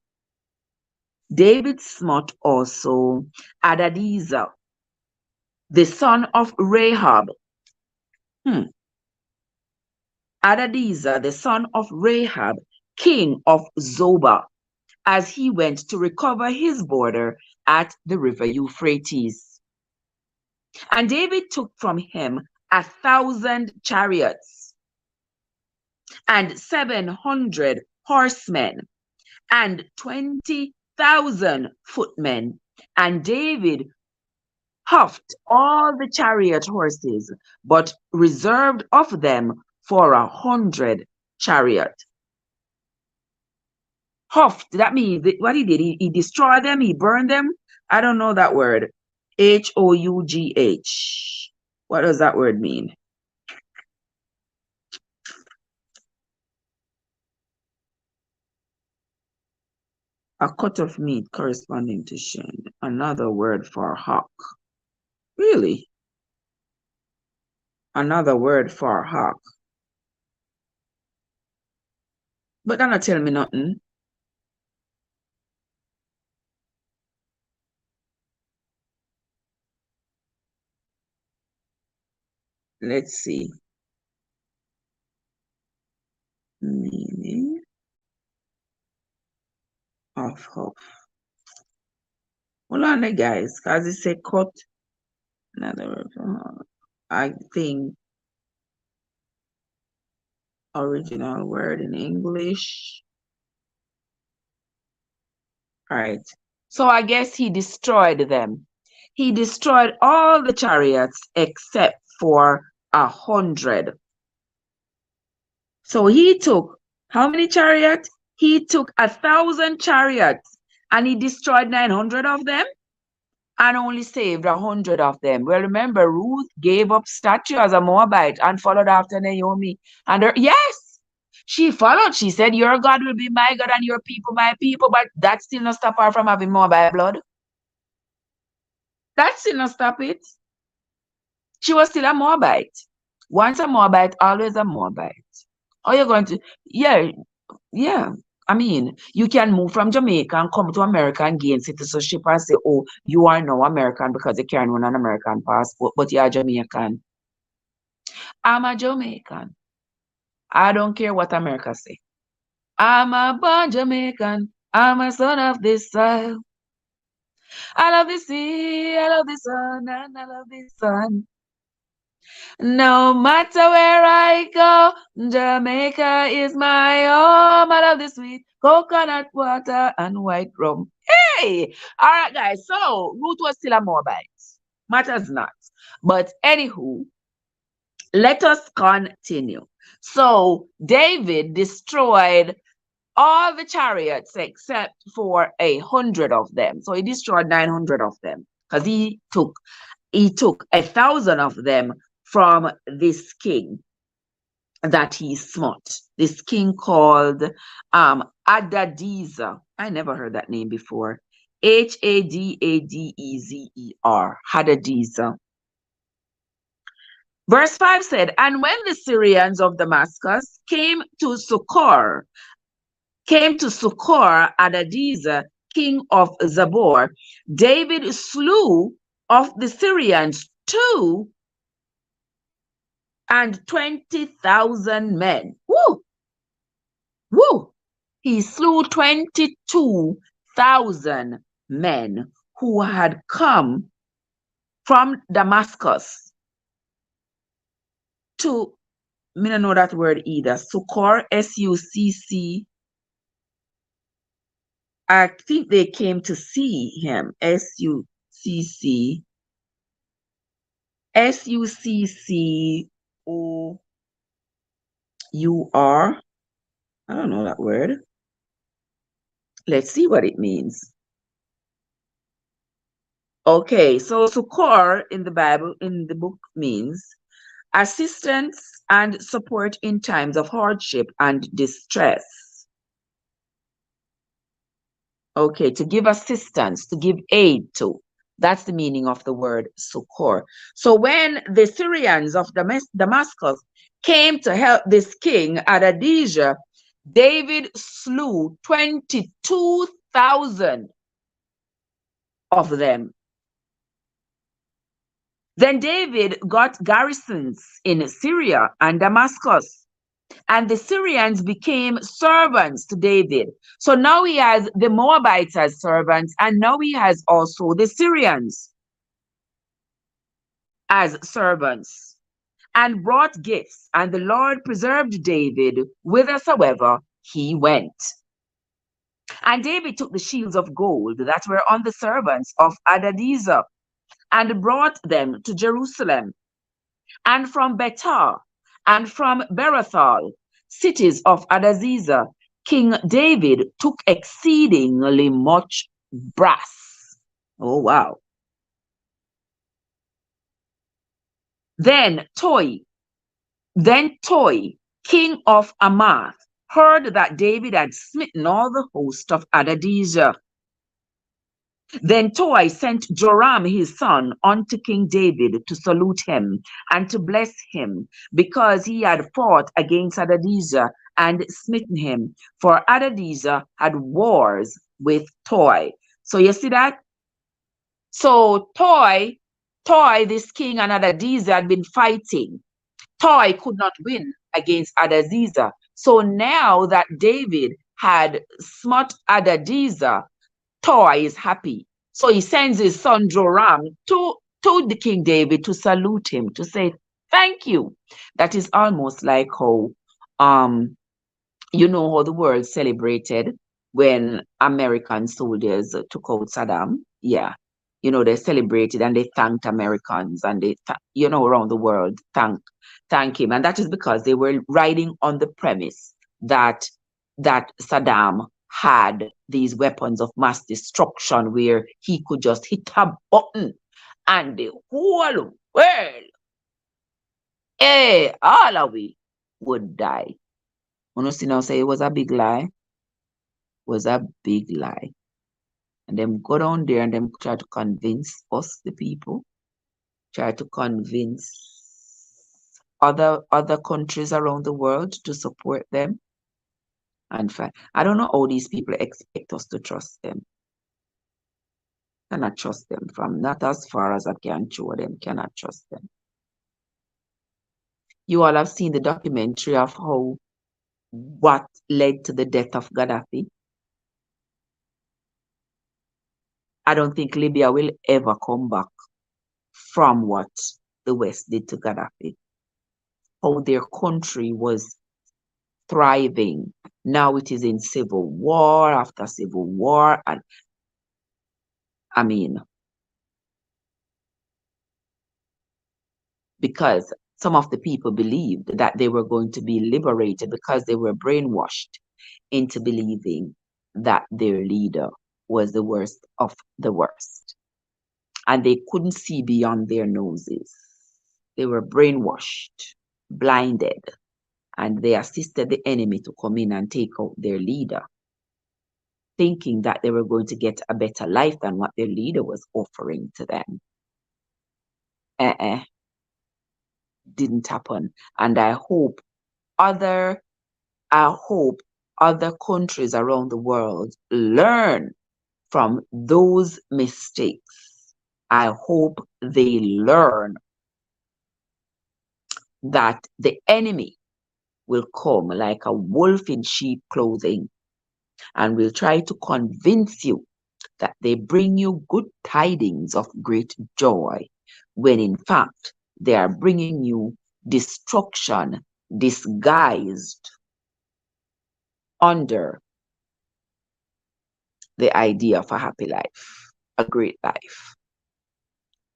Adadezer, the son of Rahab. Adadezer, the son of Rahab, king of Zobah, as he went to recover his border at the river Euphrates. And David took from him 1,000 chariots and 700 horsemen and 20,000 footmen. And David huffed all the chariot horses, but reserved of them for 100 chariots. Huffed, that means what he did, he destroyed them, he burned them. I don't know that word. Hough. What does that word mean? A cut of meat corresponding to shin. Another word for hawk. Really? Another word for hawk. But that not tell me nothing. Let's see. of hope. Hold on there, guys, because it said cut. Another, I think original word in English. All right. So I guess he destroyed them. He destroyed all the chariots except for 100. So he took how many chariots? He took 1,000 chariots and he destroyed 900 of them and only saved 100 of them. Well, remember, Ruth gave up statue as a Moabite and followed after Naomi. And yes, she followed. She said, your God will be my God and your people my people. But that still not stop her from having Moabite blood. That still not stop it. She was still a Moabite. Once a Moabite, always a Moabite. Are you going to? Yeah. I mean, you can move from Jamaica and come to America and gain citizenship and say, oh, you are now American because you can't run an American passport, but you are Jamaican. I'm a Jamaican. I don't care what America say. I'm a born Jamaican. I'm a son of this soil. I love the sea, I love the sun, and I love the sun. No matter where I go, Jamaica is my home. I love the sweet coconut water and white rum. Hey! All right, guys. So, Ruth was still a Moabite. Matters not. But anywho, let us continue. So, David destroyed all the chariots except for 100 of them. So, he destroyed 900 of them because he took 1,000 of them from this king that he smote. This king called Hadadezer. I never heard that name before. Hadadezer. Hadadezer. Verse 5 said, and when the Syrians of Damascus came to succor Hadadezer, king of Zobah, David slew of the Syrians 220,000 men. Woo! Woo! He slew 22,000 men who had come from Damascus to, I don't know that word either, succor, S-U-C-C. I think they came to see him, S-U-C-C. S-U-C-C-O-U-R. I don't know that word. Let's see what it means. Okay, so succor in the Bible, in the book, means assistance and support in times of hardship and distress. Okay, to give assistance, to give aid to. That's the meaning of the word succor. So when the Syrians of Damascus came to help this king, Hadadezer, David slew 22,000 of them. Then David got garrisons in Syria and Damascus, and the Syrians became servants to David. So now he has the Moabites as servants, and now he has also the Syrians as servants, and brought gifts, and the Lord preserved David whithersoever he went. And David took the shields of gold that were on the servants of Hadadezer, and brought them to Jerusalem, and from Betah, and from Berothal, cities of Hadadezer, King David took exceedingly much brass. Oh, wow. Then Toi, king of Amath, heard that David had smitten all the host of Hadadezer. Then Toi sent Joram his son unto King David to salute him and to bless him, because he had fought against Hadadezer and smitten him, for Hadadezer had wars with Toi. So you see that? So Toi, this king, and Hadadezer had been fighting. Toi could not win against Hadadezer. So now that David had smut Adadiza, Toa is happy. So he sends his son Joram to the King David to salute him, to say thank you. That is almost like how you know how the world celebrated when American soldiers took out Saddam. Yeah. You know, they celebrated and they thanked Americans, and they, around the world thank him. And that is because they were riding on the premise that Saddam had these weapons of mass destruction where he could just hit a button and the whole world, all of we would die. You see now say it was a big lie. Was a big lie. And them go down there and them try to convince us, the people, try to convince other countries around the world to support them. And I don't know how these people expect us to trust them. Cannot trust them from not as far as I can show them. Cannot trust them. You all have seen the documentary of what led to the death of Gaddafi. I don't think Libya will ever come back from what the West did to Gaddafi. How their country was thriving. Now it is in civil war after civil war. And I mean, because some of the people believed that they were going to be liberated because they were brainwashed into believing that their leader was the worst of the worst. And they couldn't see beyond their noses. They were brainwashed, blinded, and they assisted the enemy to come in and take out their leader, thinking that they were going to get a better life than what their leader was offering to them. Didn't happen. And I hope other countries around the world learn from those mistakes. I hope they learn that the enemy will come like a wolf in sheep clothing and will try to convince you that they bring you good tidings of great joy, when in fact they are bringing you destruction disguised under the idea of a happy life, a great life.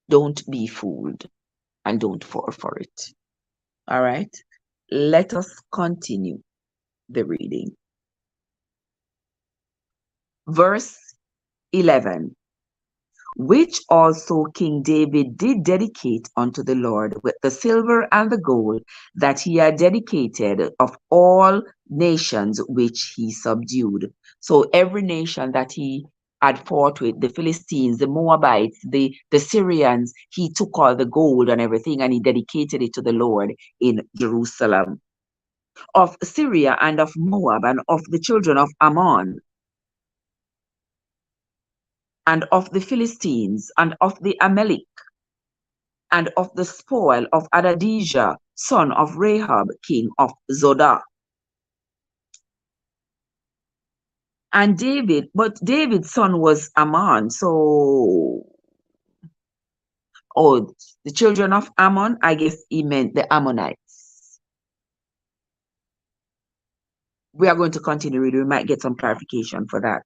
Don't be fooled and don't fall for it. All right, let us continue the reading. Verse 11. Which also King David did dedicate unto the Lord with the silver and the gold that he had dedicated of all nations which he subdued. So every nation that he had fought with, the Philistines, the Moabites, the Syrians, he took all the gold and everything and he dedicated it to the Lord in Jerusalem. Of Syria and of Moab and of the children of Ammon, and of the Philistines, and of the Amalek, and of the spoil of Adadijah, son of Rahab, king of Zodah. And David's son was Ammon. So, the children of Ammon, I guess he meant the Ammonites. We are going to continue reading. We might get some clarification for that.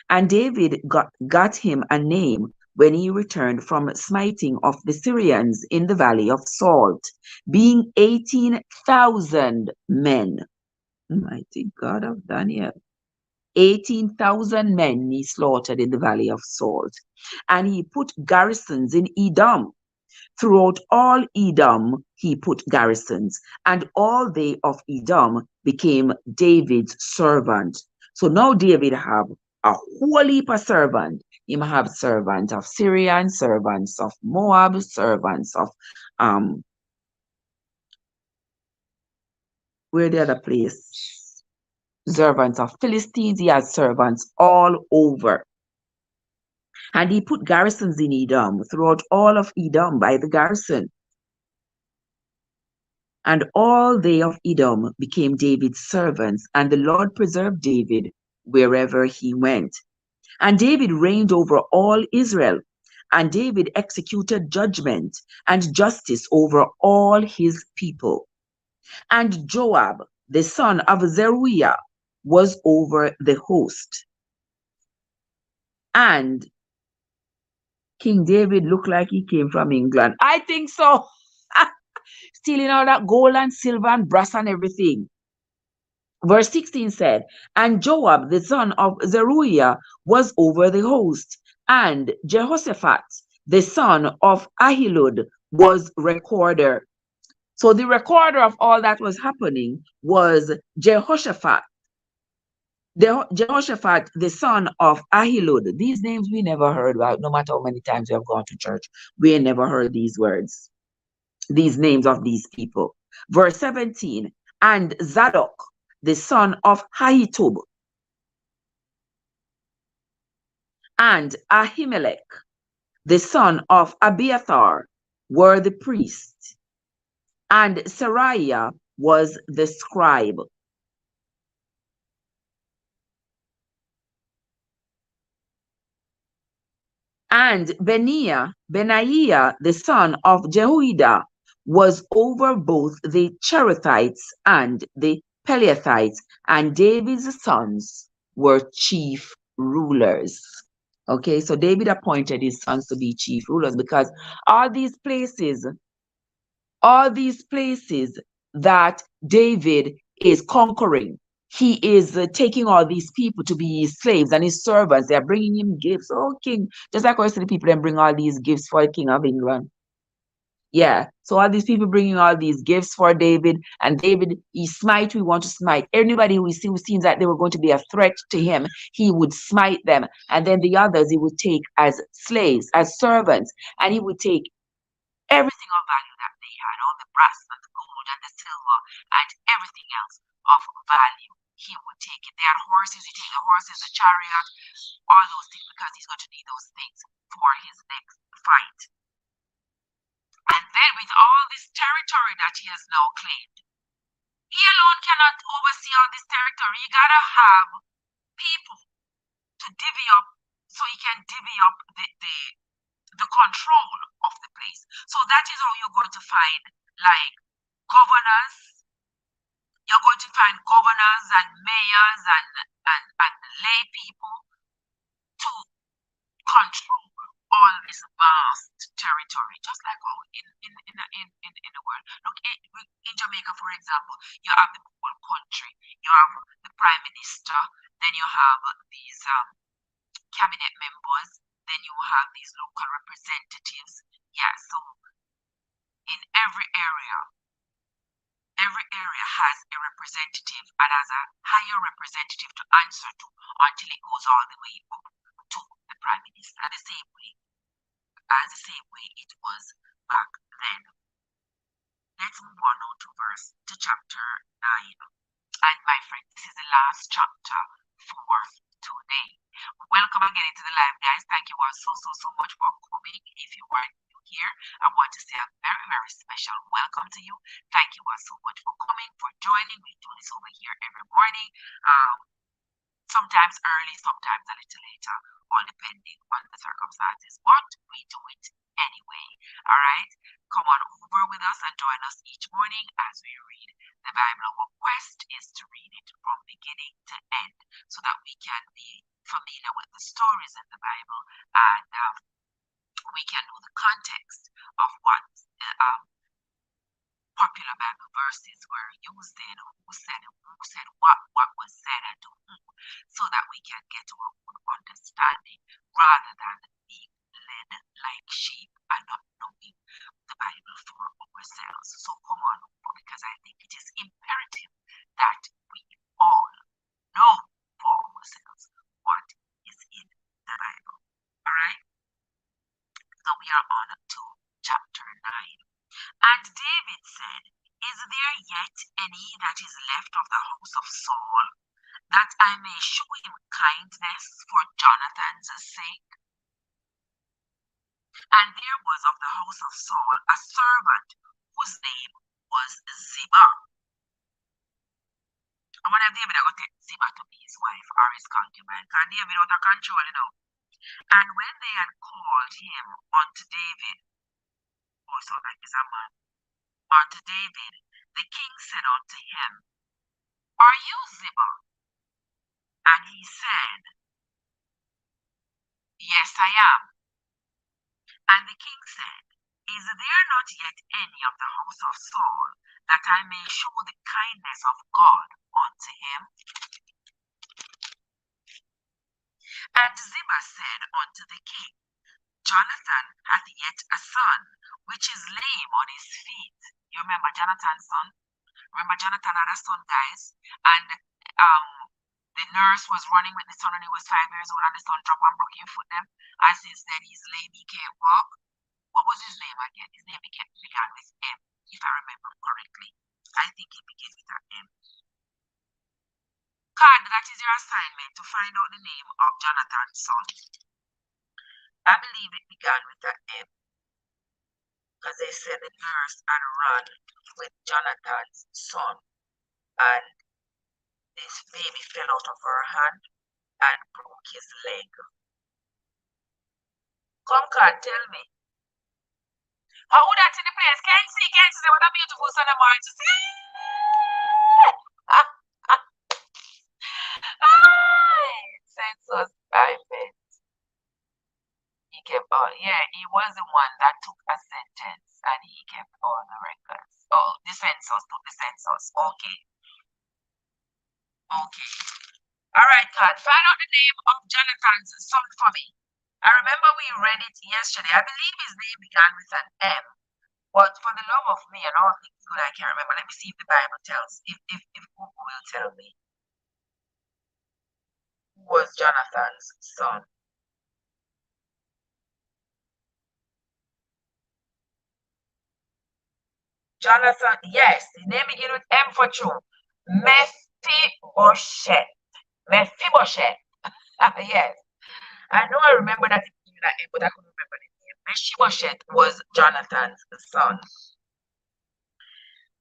And David got him a name when he returned from smiting of the Syrians in the valley of Salt, being 18,000 men. Mighty God of Daniel. 18,000 men he slaughtered in the valley of Salt. And he put garrisons in Edom. Throughout all Edom he put garrisons, and all they of Edom became David's servant. So now David have a whole heap of servant. He might have servants of Syrian, servants of Moab, servants of where the other place? Servants of Philistines. He has servants all over. And he put garrisons in Edom, throughout all of Edom by the garrison. And all they of Edom became David's servants, and the Lord preserved David wherever he went. And David reigned over all Israel, and David executed judgment and justice over all his people. And Joab, the son of Zeruiah, was over the host. And King David looked like he came from England. I think so. Stealing all that gold and silver and brass and everything. Verse 16 said, and Joab, the son of Zeruiah, was over the host, and Jehoshaphat, the son of Ahilud, was recorder. So the recorder of all that was happening was Jehoshaphat. Jehoshaphat, the son of Ahilud. These names we never heard about, no matter how many times we have gone to church. We never heard these words, these names of these people. Verse 17, and Zadok, the son of Ahitub, and Ahimelech, the son of Abiathar, were the priests, and Seraiah was the scribe. And Benaiah, the son of Jehoiada, was over both the Cherethites and the Pelethites, and David's sons were chief rulers. Okay, so David appointed his sons to be chief rulers because all these places that David is conquering, he is taking all these people to be his slaves and his servants. They are bringing him gifts. Oh, king, just like I see the people then bring all these gifts for the king of England. Yeah, so all these people bringing all these gifts for David, and David, he smite, we want to smite. Anybody who seems that they were going to be a threat to him, he would smite them. And then the others he would take as slaves, as servants, and he would take everything of value that they had, all the brass and the gold and the silver and everything else of value. He would take it. They had horses, he take the horses, the chariot, all those things, because he's going to need those things for his next fight. And then with all this territory that he has now claimed, he alone cannot oversee all this territory. You gotta have people to divvy up, so he can divvy up the control of the place. So that is how you're going to find like governors. You're going to find governors and mayors and lay people to control all this vast territory, just like how in the world. Look, in Jamaica, for example, you have the whole country. You have the prime minister, then you have these cabinet members, then you have these local representatives. Yeah, so in every area has a representative and has a higher representative to answer to until it goes all the way up to the prime minister. The same way it was back then. Let's move on now to chapter 9. And my friend, this is the last chapter for today. Welcome again into the live, guys. Thank you all so much for coming. If you are new here, I want to say a very special welcome to you. Thank you all so much for coming, for joining. We do this over here every morning. Sometimes early, sometimes a little later, all depending on the circumstances, but we do it anyway. All right, come on over with us and join us each morning as we read the Bible. Our quest is to read it from beginning to end so that we can be familiar with the stories in the Bible, and we can know the context of what popular Bible verses were used in, who said what was said and to whom, so that we can get our own understanding rather than being led like sheep and not knowing the Bible for ourselves. So come on over, because I think it is imperative that we all know for ourselves what is in the Bible. All right? So we are on to chapter 9. And David said, is there yet any that is left of the house of Saul, that I may show him kindness for Jonathan's sake? And there was of the house of Saul a servant whose name was Ziba. I want David to take Ziba to be his wife or his concubine, because David out of control, you know. And when they had called him unto David, also like is a man, unto David, the king said unto him, Are you Ziba? And he said, Yes, I am. And the king said, Is there not yet any of the house of Saul, that I may show the kindness of God unto him? And Ziba said unto the king, Jonathan hath yet a son, which is lame on his feet. You remember Jonathan's son? Remember Jonathan had a son, guys? And the nurse was running with the son when he was 5 years old, and the son dropped and broke his foot them. And since then he's lame, he can't walk. What was his name again? His name began with M, if I remember correctly. I think it began with an M. Card, that is your assignment, to find out the name of Jonathan's son. I believe it began with an M, because they said the nurse had run with Jonathan's son, and this baby fell out of her hand and broke his leg. Come, card, tell me. How would that in the place? Can't see what a beautiful son of mine to see. Census private. He kept all, yeah, he was the one that took a sentence and he kept all the records. Oh, the census took the census. Okay. Okay. All right, Kat. Find out the name of Jonathan's son for me. I remember we read it yesterday. I believe his name began with an M. But for the love of me and all things good, I can't remember. Let me see if the Bible tells. If Google will tell me. Who was Jonathan's son? Jonathan, yes. His name begins with M for true. Mephibosheth. Mephibosheth. Yes. I know I remember that name, but I couldn't remember the name. Mephibosheth was Jonathan's son.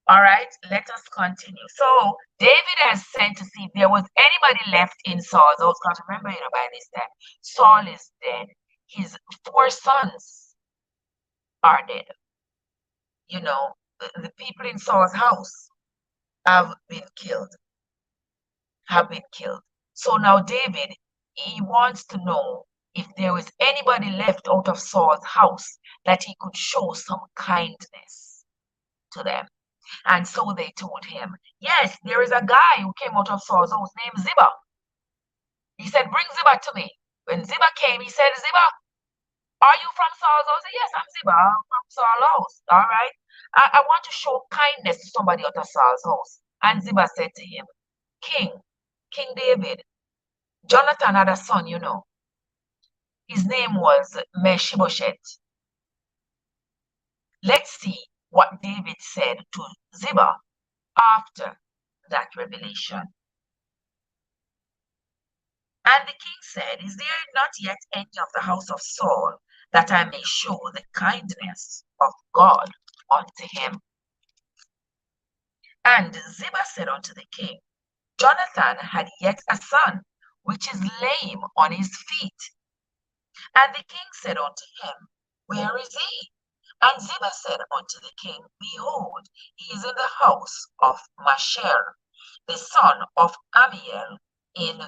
All right, let us continue. So David has sent to see if there was anybody left in Saul's house. Because remember, you know, by this time, Saul is dead. His 4 sons are dead. You know, the people in Saul's house have been killed. So now David, he wants to know if there was anybody left out of Saul's house that he could show some kindness to them. And so they told him, yes, there is a guy who came out of Saul's house named Ziba. He said, bring Ziba to me. When Ziba came, he said, Ziba, are you from Saul's house? I said, yes, I'm Ziba. I'm from Saul's house. All right. I want to show kindness to somebody out of Saul's house. And Ziba said to him, King David, Jonathan had a son, you know. His name was Mephibosheth. Let's see what David said to Ziba after that revelation. And the king said, is there not yet any of the house of Saul, that I may show the kindness of God unto him? And Ziba said unto the king, Jonathan had yet a son, which is lame on his feet. And the king said unto him, where is he? And Ziba said unto the king, behold, he is in the house of Masher, the son of Amiel, in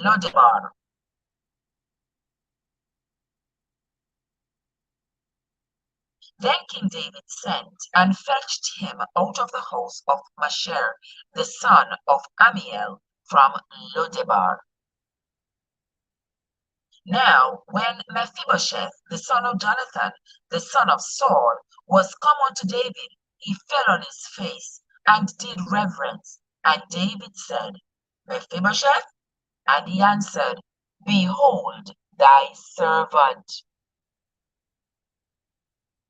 Lodebar. Then King David sent and fetched him out of the house of Masher, the son of Amiel, from Lodebar. Now, when Mephibosheth, the son of Jonathan, the son of Saul, was come unto David, he fell on his face and did reverence. And David said, Mephibosheth? And he answered, behold thy servant.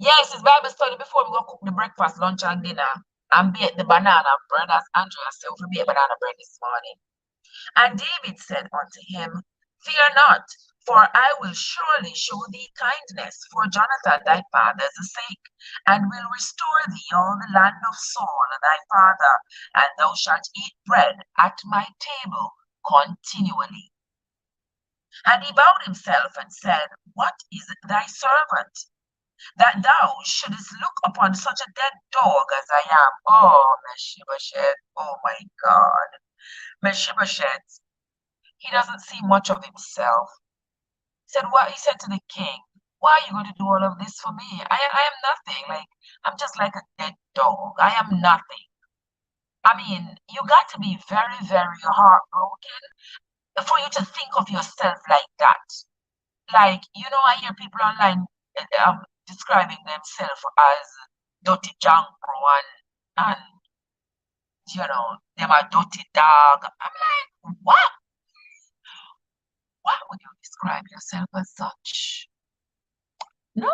Yes, it's Bible study before we go cook the breakfast, lunch, and dinner, and bake the banana bread, as Andrea said, we bake banana bread this morning. And David said unto him, fear not, For I will surely show thee kindness for Jonathan thy father's sake, and will restore thee all the land of Saul thy father, and thou shalt eat bread at my table continually. And he bowed himself and said, What is thy servant, that thou shouldest look upon such a dead dog as I am? Oh, Mephibosheth, oh my God. Mephibosheth, he doesn't see much of himself. He said to the king, why are you going to do all of this for me? I am nothing. Like, I'm just like a dead dog. I am nothing. I mean, you got to be very, very heartbroken for you to think of yourself like that. Like, I hear people online describing themselves as dirty jankro and them a dirty dog. I'm like, what? Why would you describe yourself as such? No,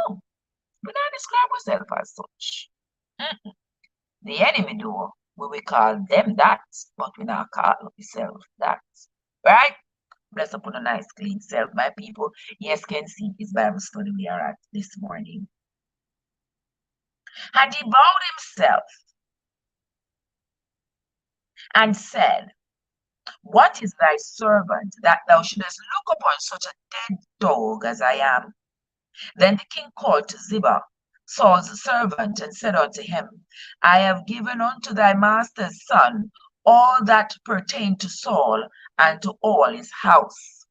we don't describe ourselves as such. The enemy do, we will call them that, but we not call ourselves that. Right? Bless upon a nice clean self, my people. Yes, can see his Bible study we are at this morning. And he bowed himself and said, What is thy servant, that thou shouldest look upon such a dead dog as I am? Then the king called to Ziba, Saul's servant, and said unto him, I have given unto thy master's son all that pertained to Saul and to all his house.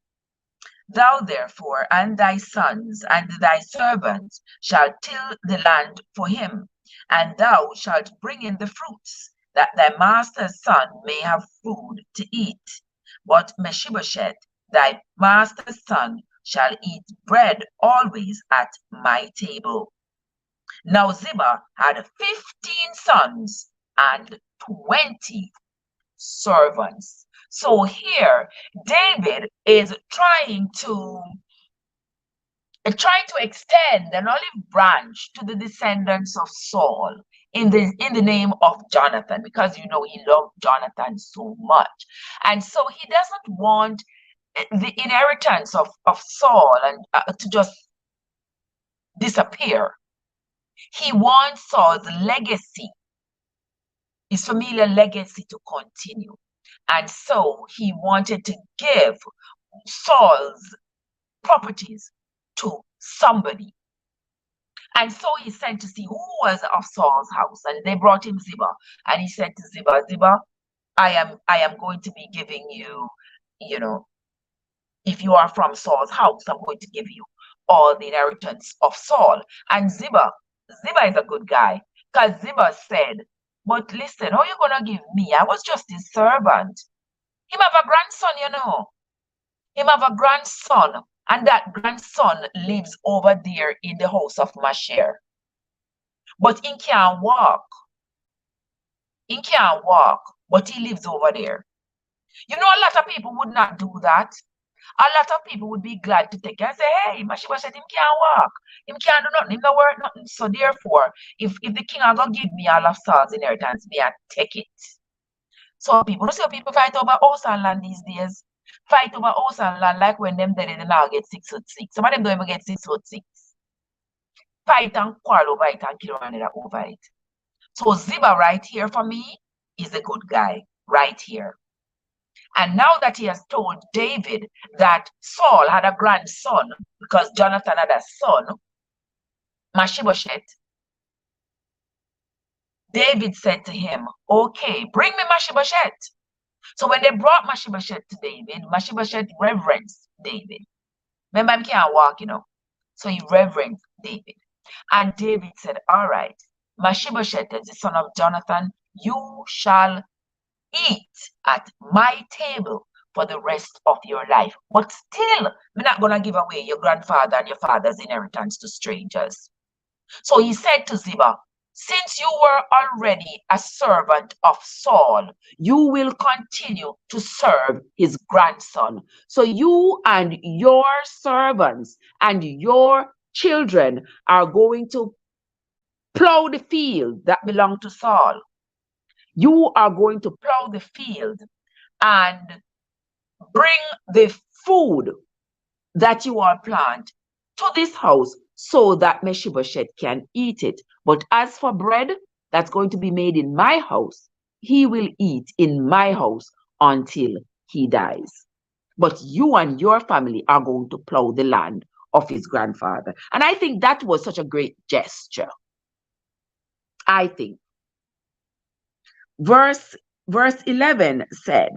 Thou therefore and thy sons and thy servants shall till the land for him, and thou shalt bring in the fruits, that thy master's son may have food to eat. But Mephibosheth, thy master's son, shall eat bread always at my table. Now Ziba had 15 sons and 20 servants. So here David is trying to extend an olive branch to the descendants of Saul in the name of Jonathan, because he loved Jonathan so much. And so he doesn't want the inheritance of Saul and to just disappear. He wants Saul's legacy, his familiar legacy, to continue. And so he wanted to give Saul's properties to somebody. And so he sent to see who was of Saul's house, and they brought him Ziba. And he said to Ziba, I am going to be giving you, if you are from Saul's house, I'm going to give you all the inheritance of Saul. And Ziba is a good guy, because Ziba said, but listen, how you gonna give me? I was just his servant. Him have a grandson, Him have a grandson, and that grandson lives over there in the house of Machir. But he can't walk. He can't walk, but he lives over there. A lot of people would not do that. A lot of people would be glad to take it and say, hey, Mephibosheth, him can't walk. Him can't do nothing. Him not work nothing. So therefore, if the king are going to give me all of Saul's inheritance, me I take it. So people, you see how people fight over house and land these days? Fight over house and land like when them dead, they now get 6 foot 6. Some of them don't even get 6 foot 6. Fight and quarrel over it and kill one another over it. So Ziba right here for me is a good guy right here. And now that he has told David that Saul had a grandson, because Jonathan had a son, Mephibosheth, David said to him, okay, bring me Mephibosheth. So when they brought Mephibosheth to David, Mephibosheth reverenced David. Remember, he can't walk, So he reverenced David. And David said, all right, Mephibosheth is the son of Jonathan. You shall eat at my table for the rest of your life. But still, we're not going to give away your grandfather and your father's inheritance to strangers. So he said to Ziba, since you were already a servant of Saul, you will continue to serve his grandson. So you and your servants and your children are going to plow the field that belonged to Saul. You are going to plow the field and bring the food that you all plant to this house so that Mephibosheth can eat it. But as for bread that's going to be made in my house, he will eat in my house until he dies. But you and your family are going to plow the land of his grandfather. And I think that was such a great gesture. I think. Verse 11 said,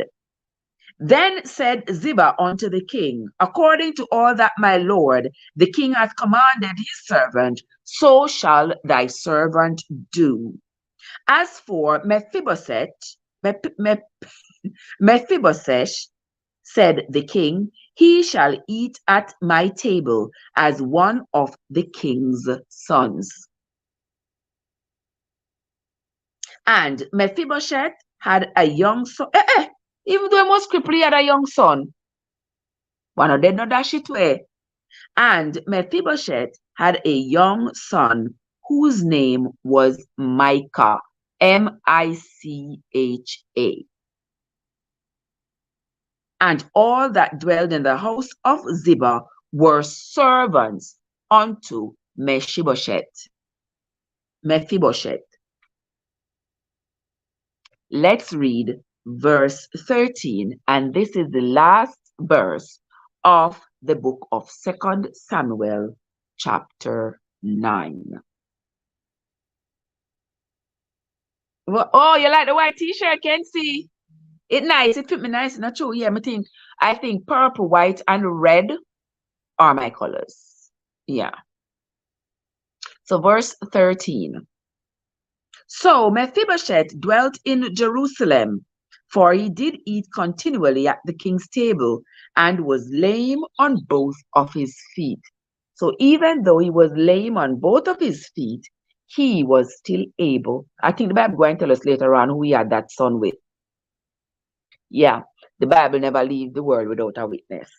Then said Ziba unto the king, According to all that my lord the king hath commanded his servant, so shall thy servant do. As for Mephibosheth, said the king, he shall eat at my table as one of the king's sons. And Mephibosheth had a young son. Even though he was crippled, he had a young son. One of them not dash it way. And Mephibosheth had a young son whose name was Micah, Micha. And all that dwelled in the house of Ziba were servants unto Mephibosheth. Let's read verse 13, and this is the last verse of the book of 2 Samuel, chapter 9. Oh, you like the white t-shirt? Can see it nice. It fit me nice. Not true. Yeah, I think purple, white, and red are my colors. Yeah. So verse 13. So Mephibosheth dwelt in Jerusalem, for he did eat continually at the king's table, and was lame on both of his feet. So even though he was lame on both of his feet, he was still able. I think the Bible going to tell us later on who he had that son with. Yeah, the Bible never leaves the world without a witness.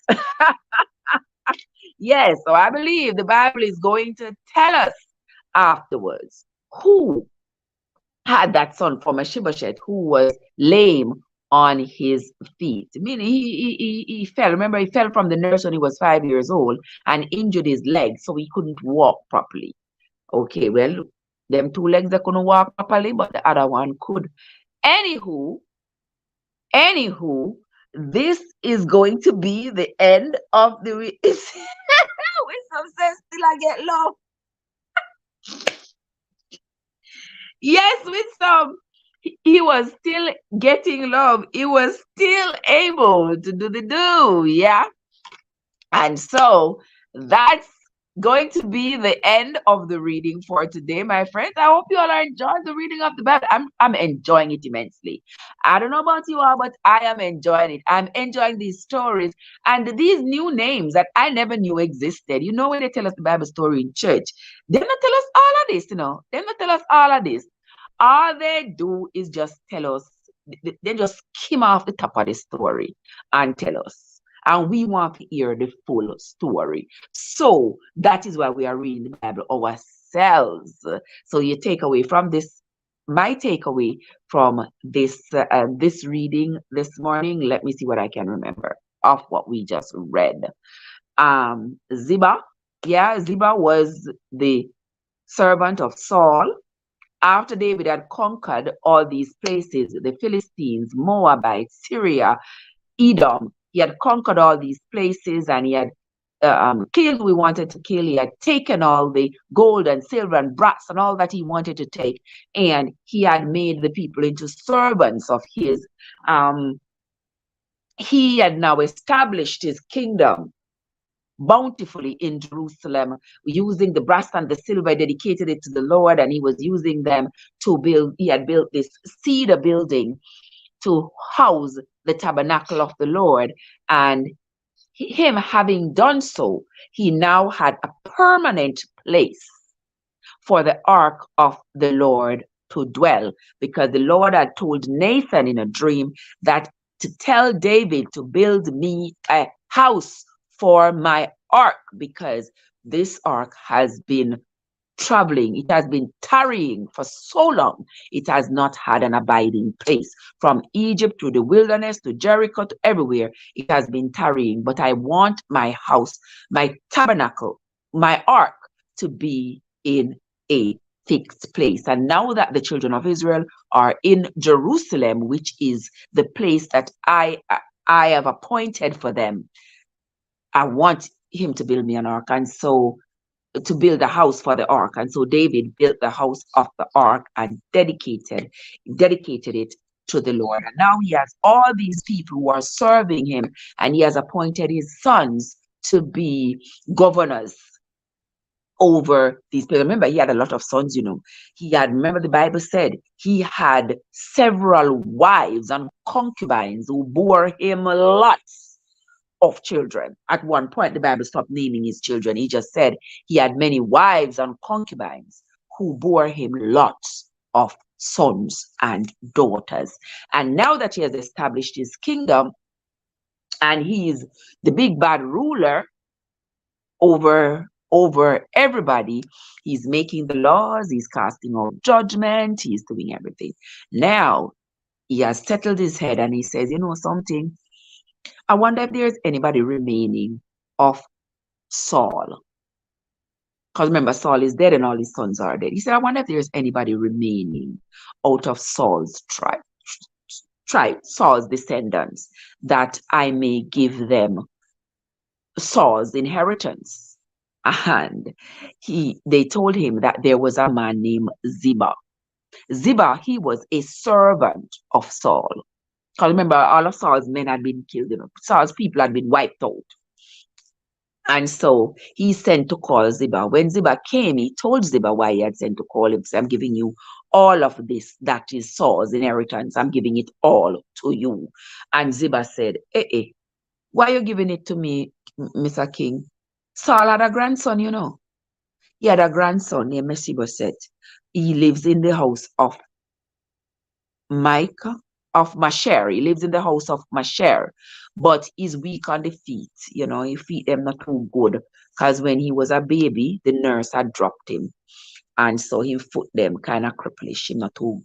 Yes, so I believe the Bible is going to tell us afterwards who had that son from Mephibosheth who was lame on his feet. Meaning he fell. Remember, he fell from the nurse when he was 5 years old and injured his leg, so he couldn't walk properly. Okay, well, them two legs that couldn't walk properly, but the other one could. Anywho, this is going to be the end of the Wisdom says still I get love. Yes, Wisdom. He was still getting love. He was still able to do the do. Yeah. And so that's going to be the end of the reading for today, my friends. I hope you all are enjoying the reading of the Bible. I'm enjoying it immensely. I don't know about you all, but I am enjoying it. I'm enjoying these stories and these new names that I never knew existed. You know, when they tell us the Bible story in church, they don't tell us all of this, you know. They don't tell us all of this. All they do is just tell us, they just skim off the top of the story and tell us. And we want to hear the full story. So that is why we are reading the Bible ourselves. So you take away from this, my takeaway from this this reading this morning, let me see what I can remember of what we just read. Ziba was the servant of Saul. After David had conquered all these places, the Philistines, Moabites, Syria, Edom, he had conquered all these places and he had killed who he wanted to kill. He had taken all the gold and silver and brass and all that he wanted to take. And he had made the people into servants of his. He had now established his kingdom bountifully in Jerusalem, using the brass and the silver, dedicated it to the Lord, and he was using them to build. He had built this cedar building to house the tabernacle of the Lord, and him having done so, he now had a permanent place for the ark of the Lord to dwell, because the Lord had told Nathan in a dream that to tell David to build me a house for my ark, because this ark has been traveling, it has been tarrying for so long, it has not had an abiding place. From Egypt to the wilderness, to Jericho, to everywhere, it has been tarrying. But I want my house, my tabernacle, my ark to be in a fixed place. And now that the children of Israel are in Jerusalem, which is the place that I have appointed for them, I want him to build me an ark. And so to build a house for the ark. And so David built the house of the ark and dedicated it to the Lord. And now he has all these people who are serving him, and he has appointed his sons to be governors over these people. Remember, he had a lot of sons, you know. Remember the Bible said he had several wives and concubines who bore him lots of children. At one point, the Bible stopped naming his children. He just said he had many wives and concubines who bore him lots of sons and daughters. And now that he has established his kingdom and he is the big bad ruler over everybody, he's making the laws, he's casting out judgment, he's doing everything. Now he has settled his head and he says, you know something, I wonder if there's anybody remaining of Saul. Because remember, Saul is dead and all his sons are dead. He said, I wonder if there's anybody remaining out of Saul's tribe, Saul's descendants, that I may give them Saul's inheritance. And they told him that there was a man named Ziba. Ziba, he was a servant of Saul. Because remember, all of Saul's men had been killed, you know, Saul's people had been wiped out. And so he sent to call Ziba. When Ziba came, he told Ziba why he had sent to call him. So I'm giving you all of this, that is Saul's inheritance. I'm giving it all to you. And Ziba said, why are you giving it to me, Mr. King? Saul had a grandson, you know. He had a grandson named Mephibosheth. He lives in the house of Machir. He lives in the house of Machir, but he's weak on the feet. You know, his feet them not too good. Because when he was a baby, the nurse had dropped him. And so his foot them kind of crippleish. Him not too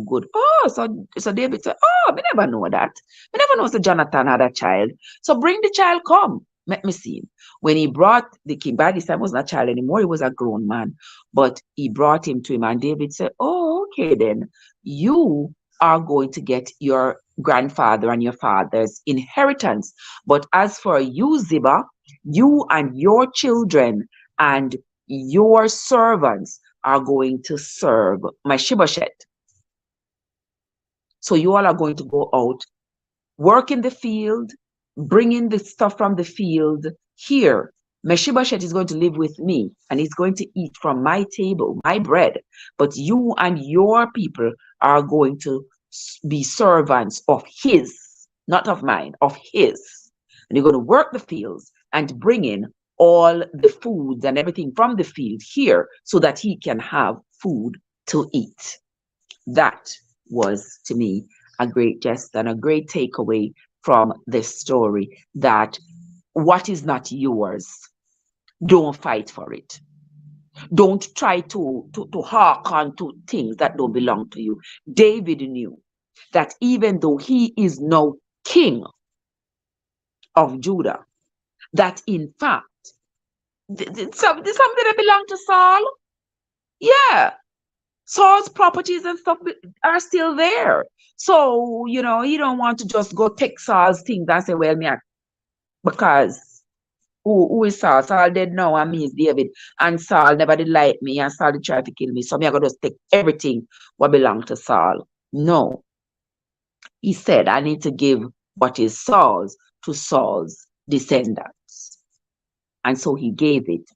good. Oh, so David said, oh, we never know that. We never know so Jonathan had a child. So bring the child, come. Let me see him. When he brought the king, by this time was not a child anymore, he was a grown man. But he brought him to him, and David said, oh, okay then. You are going to get your grandfather and your father's inheritance. But as for you, Ziba, you and your children and your servants are going to serve Mephibosheth. So you all are going to go out, work in the field, bring in the stuff from the field here. Mephibosheth is going to live with me, and he's going to eat from my table, my bread. But you and your people are going to be servants of his, not of mine, of his. And you're going to work the fields and bring in all the foods and everything from the field here so that he can have food to eat. That was, to me, a great jest and a great takeaway from this story, that what is not yours, don't fight for it. Don't try to hark on to things that don't belong to you. David knew that even though he is now king of Judah, that in fact, something that belonged to Saul, yeah, Saul's properties and stuff are still there. So, you know, he don't want to just go take Saul's things and say, well, because who is Saul? Saul dead now, and me is David. And Saul never did like me, and Saul did try to kill me. So me I gotta just take everything what belonged to Saul. No. He said, I need to give what is Saul's to Saul's descendants. And so he gave it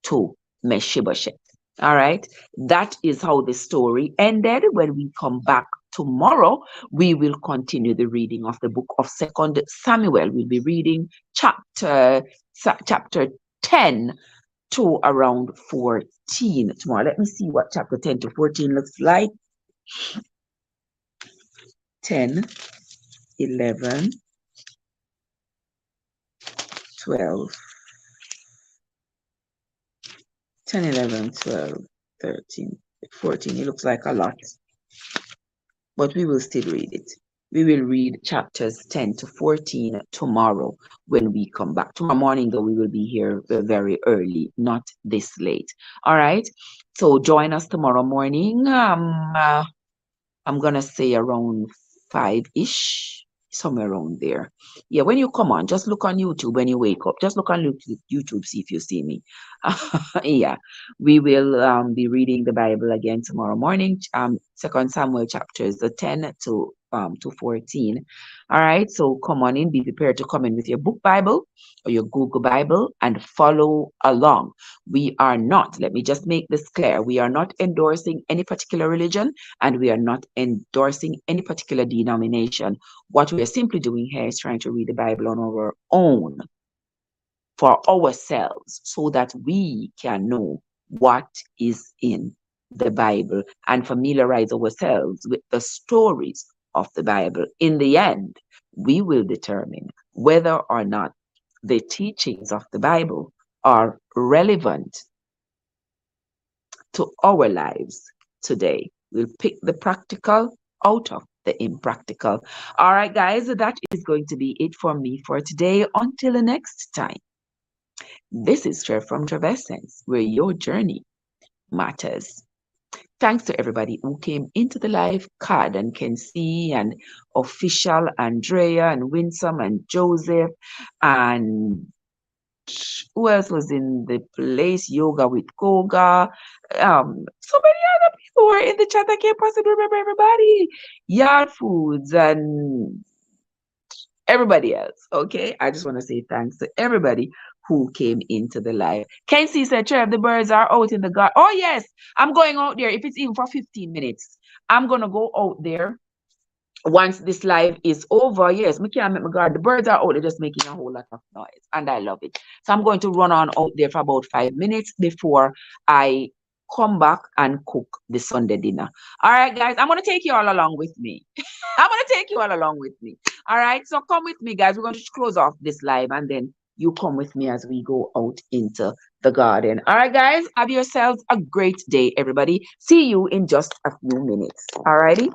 to Mephibosheth. All right. That is how the story ended. When we come back tomorrow, we will continue the reading of the book of 2 Samuel. We'll be reading chapter 10 to around 14 tomorrow. Let me see what chapter 10 to 14 looks like. 10, 11, 12. 10, 11, 12. 13, 14. It looks like a lot, but we will still read it. We will read chapters 10 to 14 tomorrow when we come back. Tomorrow morning, though, we will be here very early, not this late. All right. So join us tomorrow morning. I'm gonna say around 5-ish, somewhere around there. Yeah, when you come on, just look on YouTube when you wake up. Just look on YouTube, see if you see me. Yeah, we will be reading the Bible again tomorrow morning. Second Samuel chapters the 10 to 14. All right, so come on in, be prepared to come in with your book Bible or your Google Bible and follow along. We are not, let me just make this clear, we are not endorsing any particular religion and we are not endorsing any particular denomination. What we are simply doing here is trying to read the Bible on our own for ourselves so that we can know what is in the Bible and familiarize ourselves with the stories of the Bible. In the end, we will determine whether or not the teachings of the Bible are relevant to our lives today. We'll pick the practical out of the impractical. All right, guys, that is going to be it for me for today. Until the next time, this is Straight from Traversing, where your journey matters. Thanks to everybody who came into the live, Card and Kenzie and Official, Andrea and Winsome and Joseph and who else was in the place? Yoga with Koga. So many other people were in the chat. I can't possibly remember everybody. Yard Foods and everybody else. Okay. I just want to say thanks to everybody who came into the live. Kenzie said, Trev, the birds are out in the garden. Oh, yes. I'm going out there. If it's even for 15 minutes, I'm going to go out there once this live is over. Yes, me can't make my garden. The birds are out there just making a whole lot of noise, and I love it. So I'm going to run on out there for about 5 minutes before I come back and cook the Sunday dinner. All right, guys, I'm going to take you all along with me. I'm going to take you all along with me. All right, so come with me, guys. We're going to close off this live, and then you come with me as we go out into the garden. All right, guys, have yourselves a great day, everybody. See you in just a few minutes. All righty.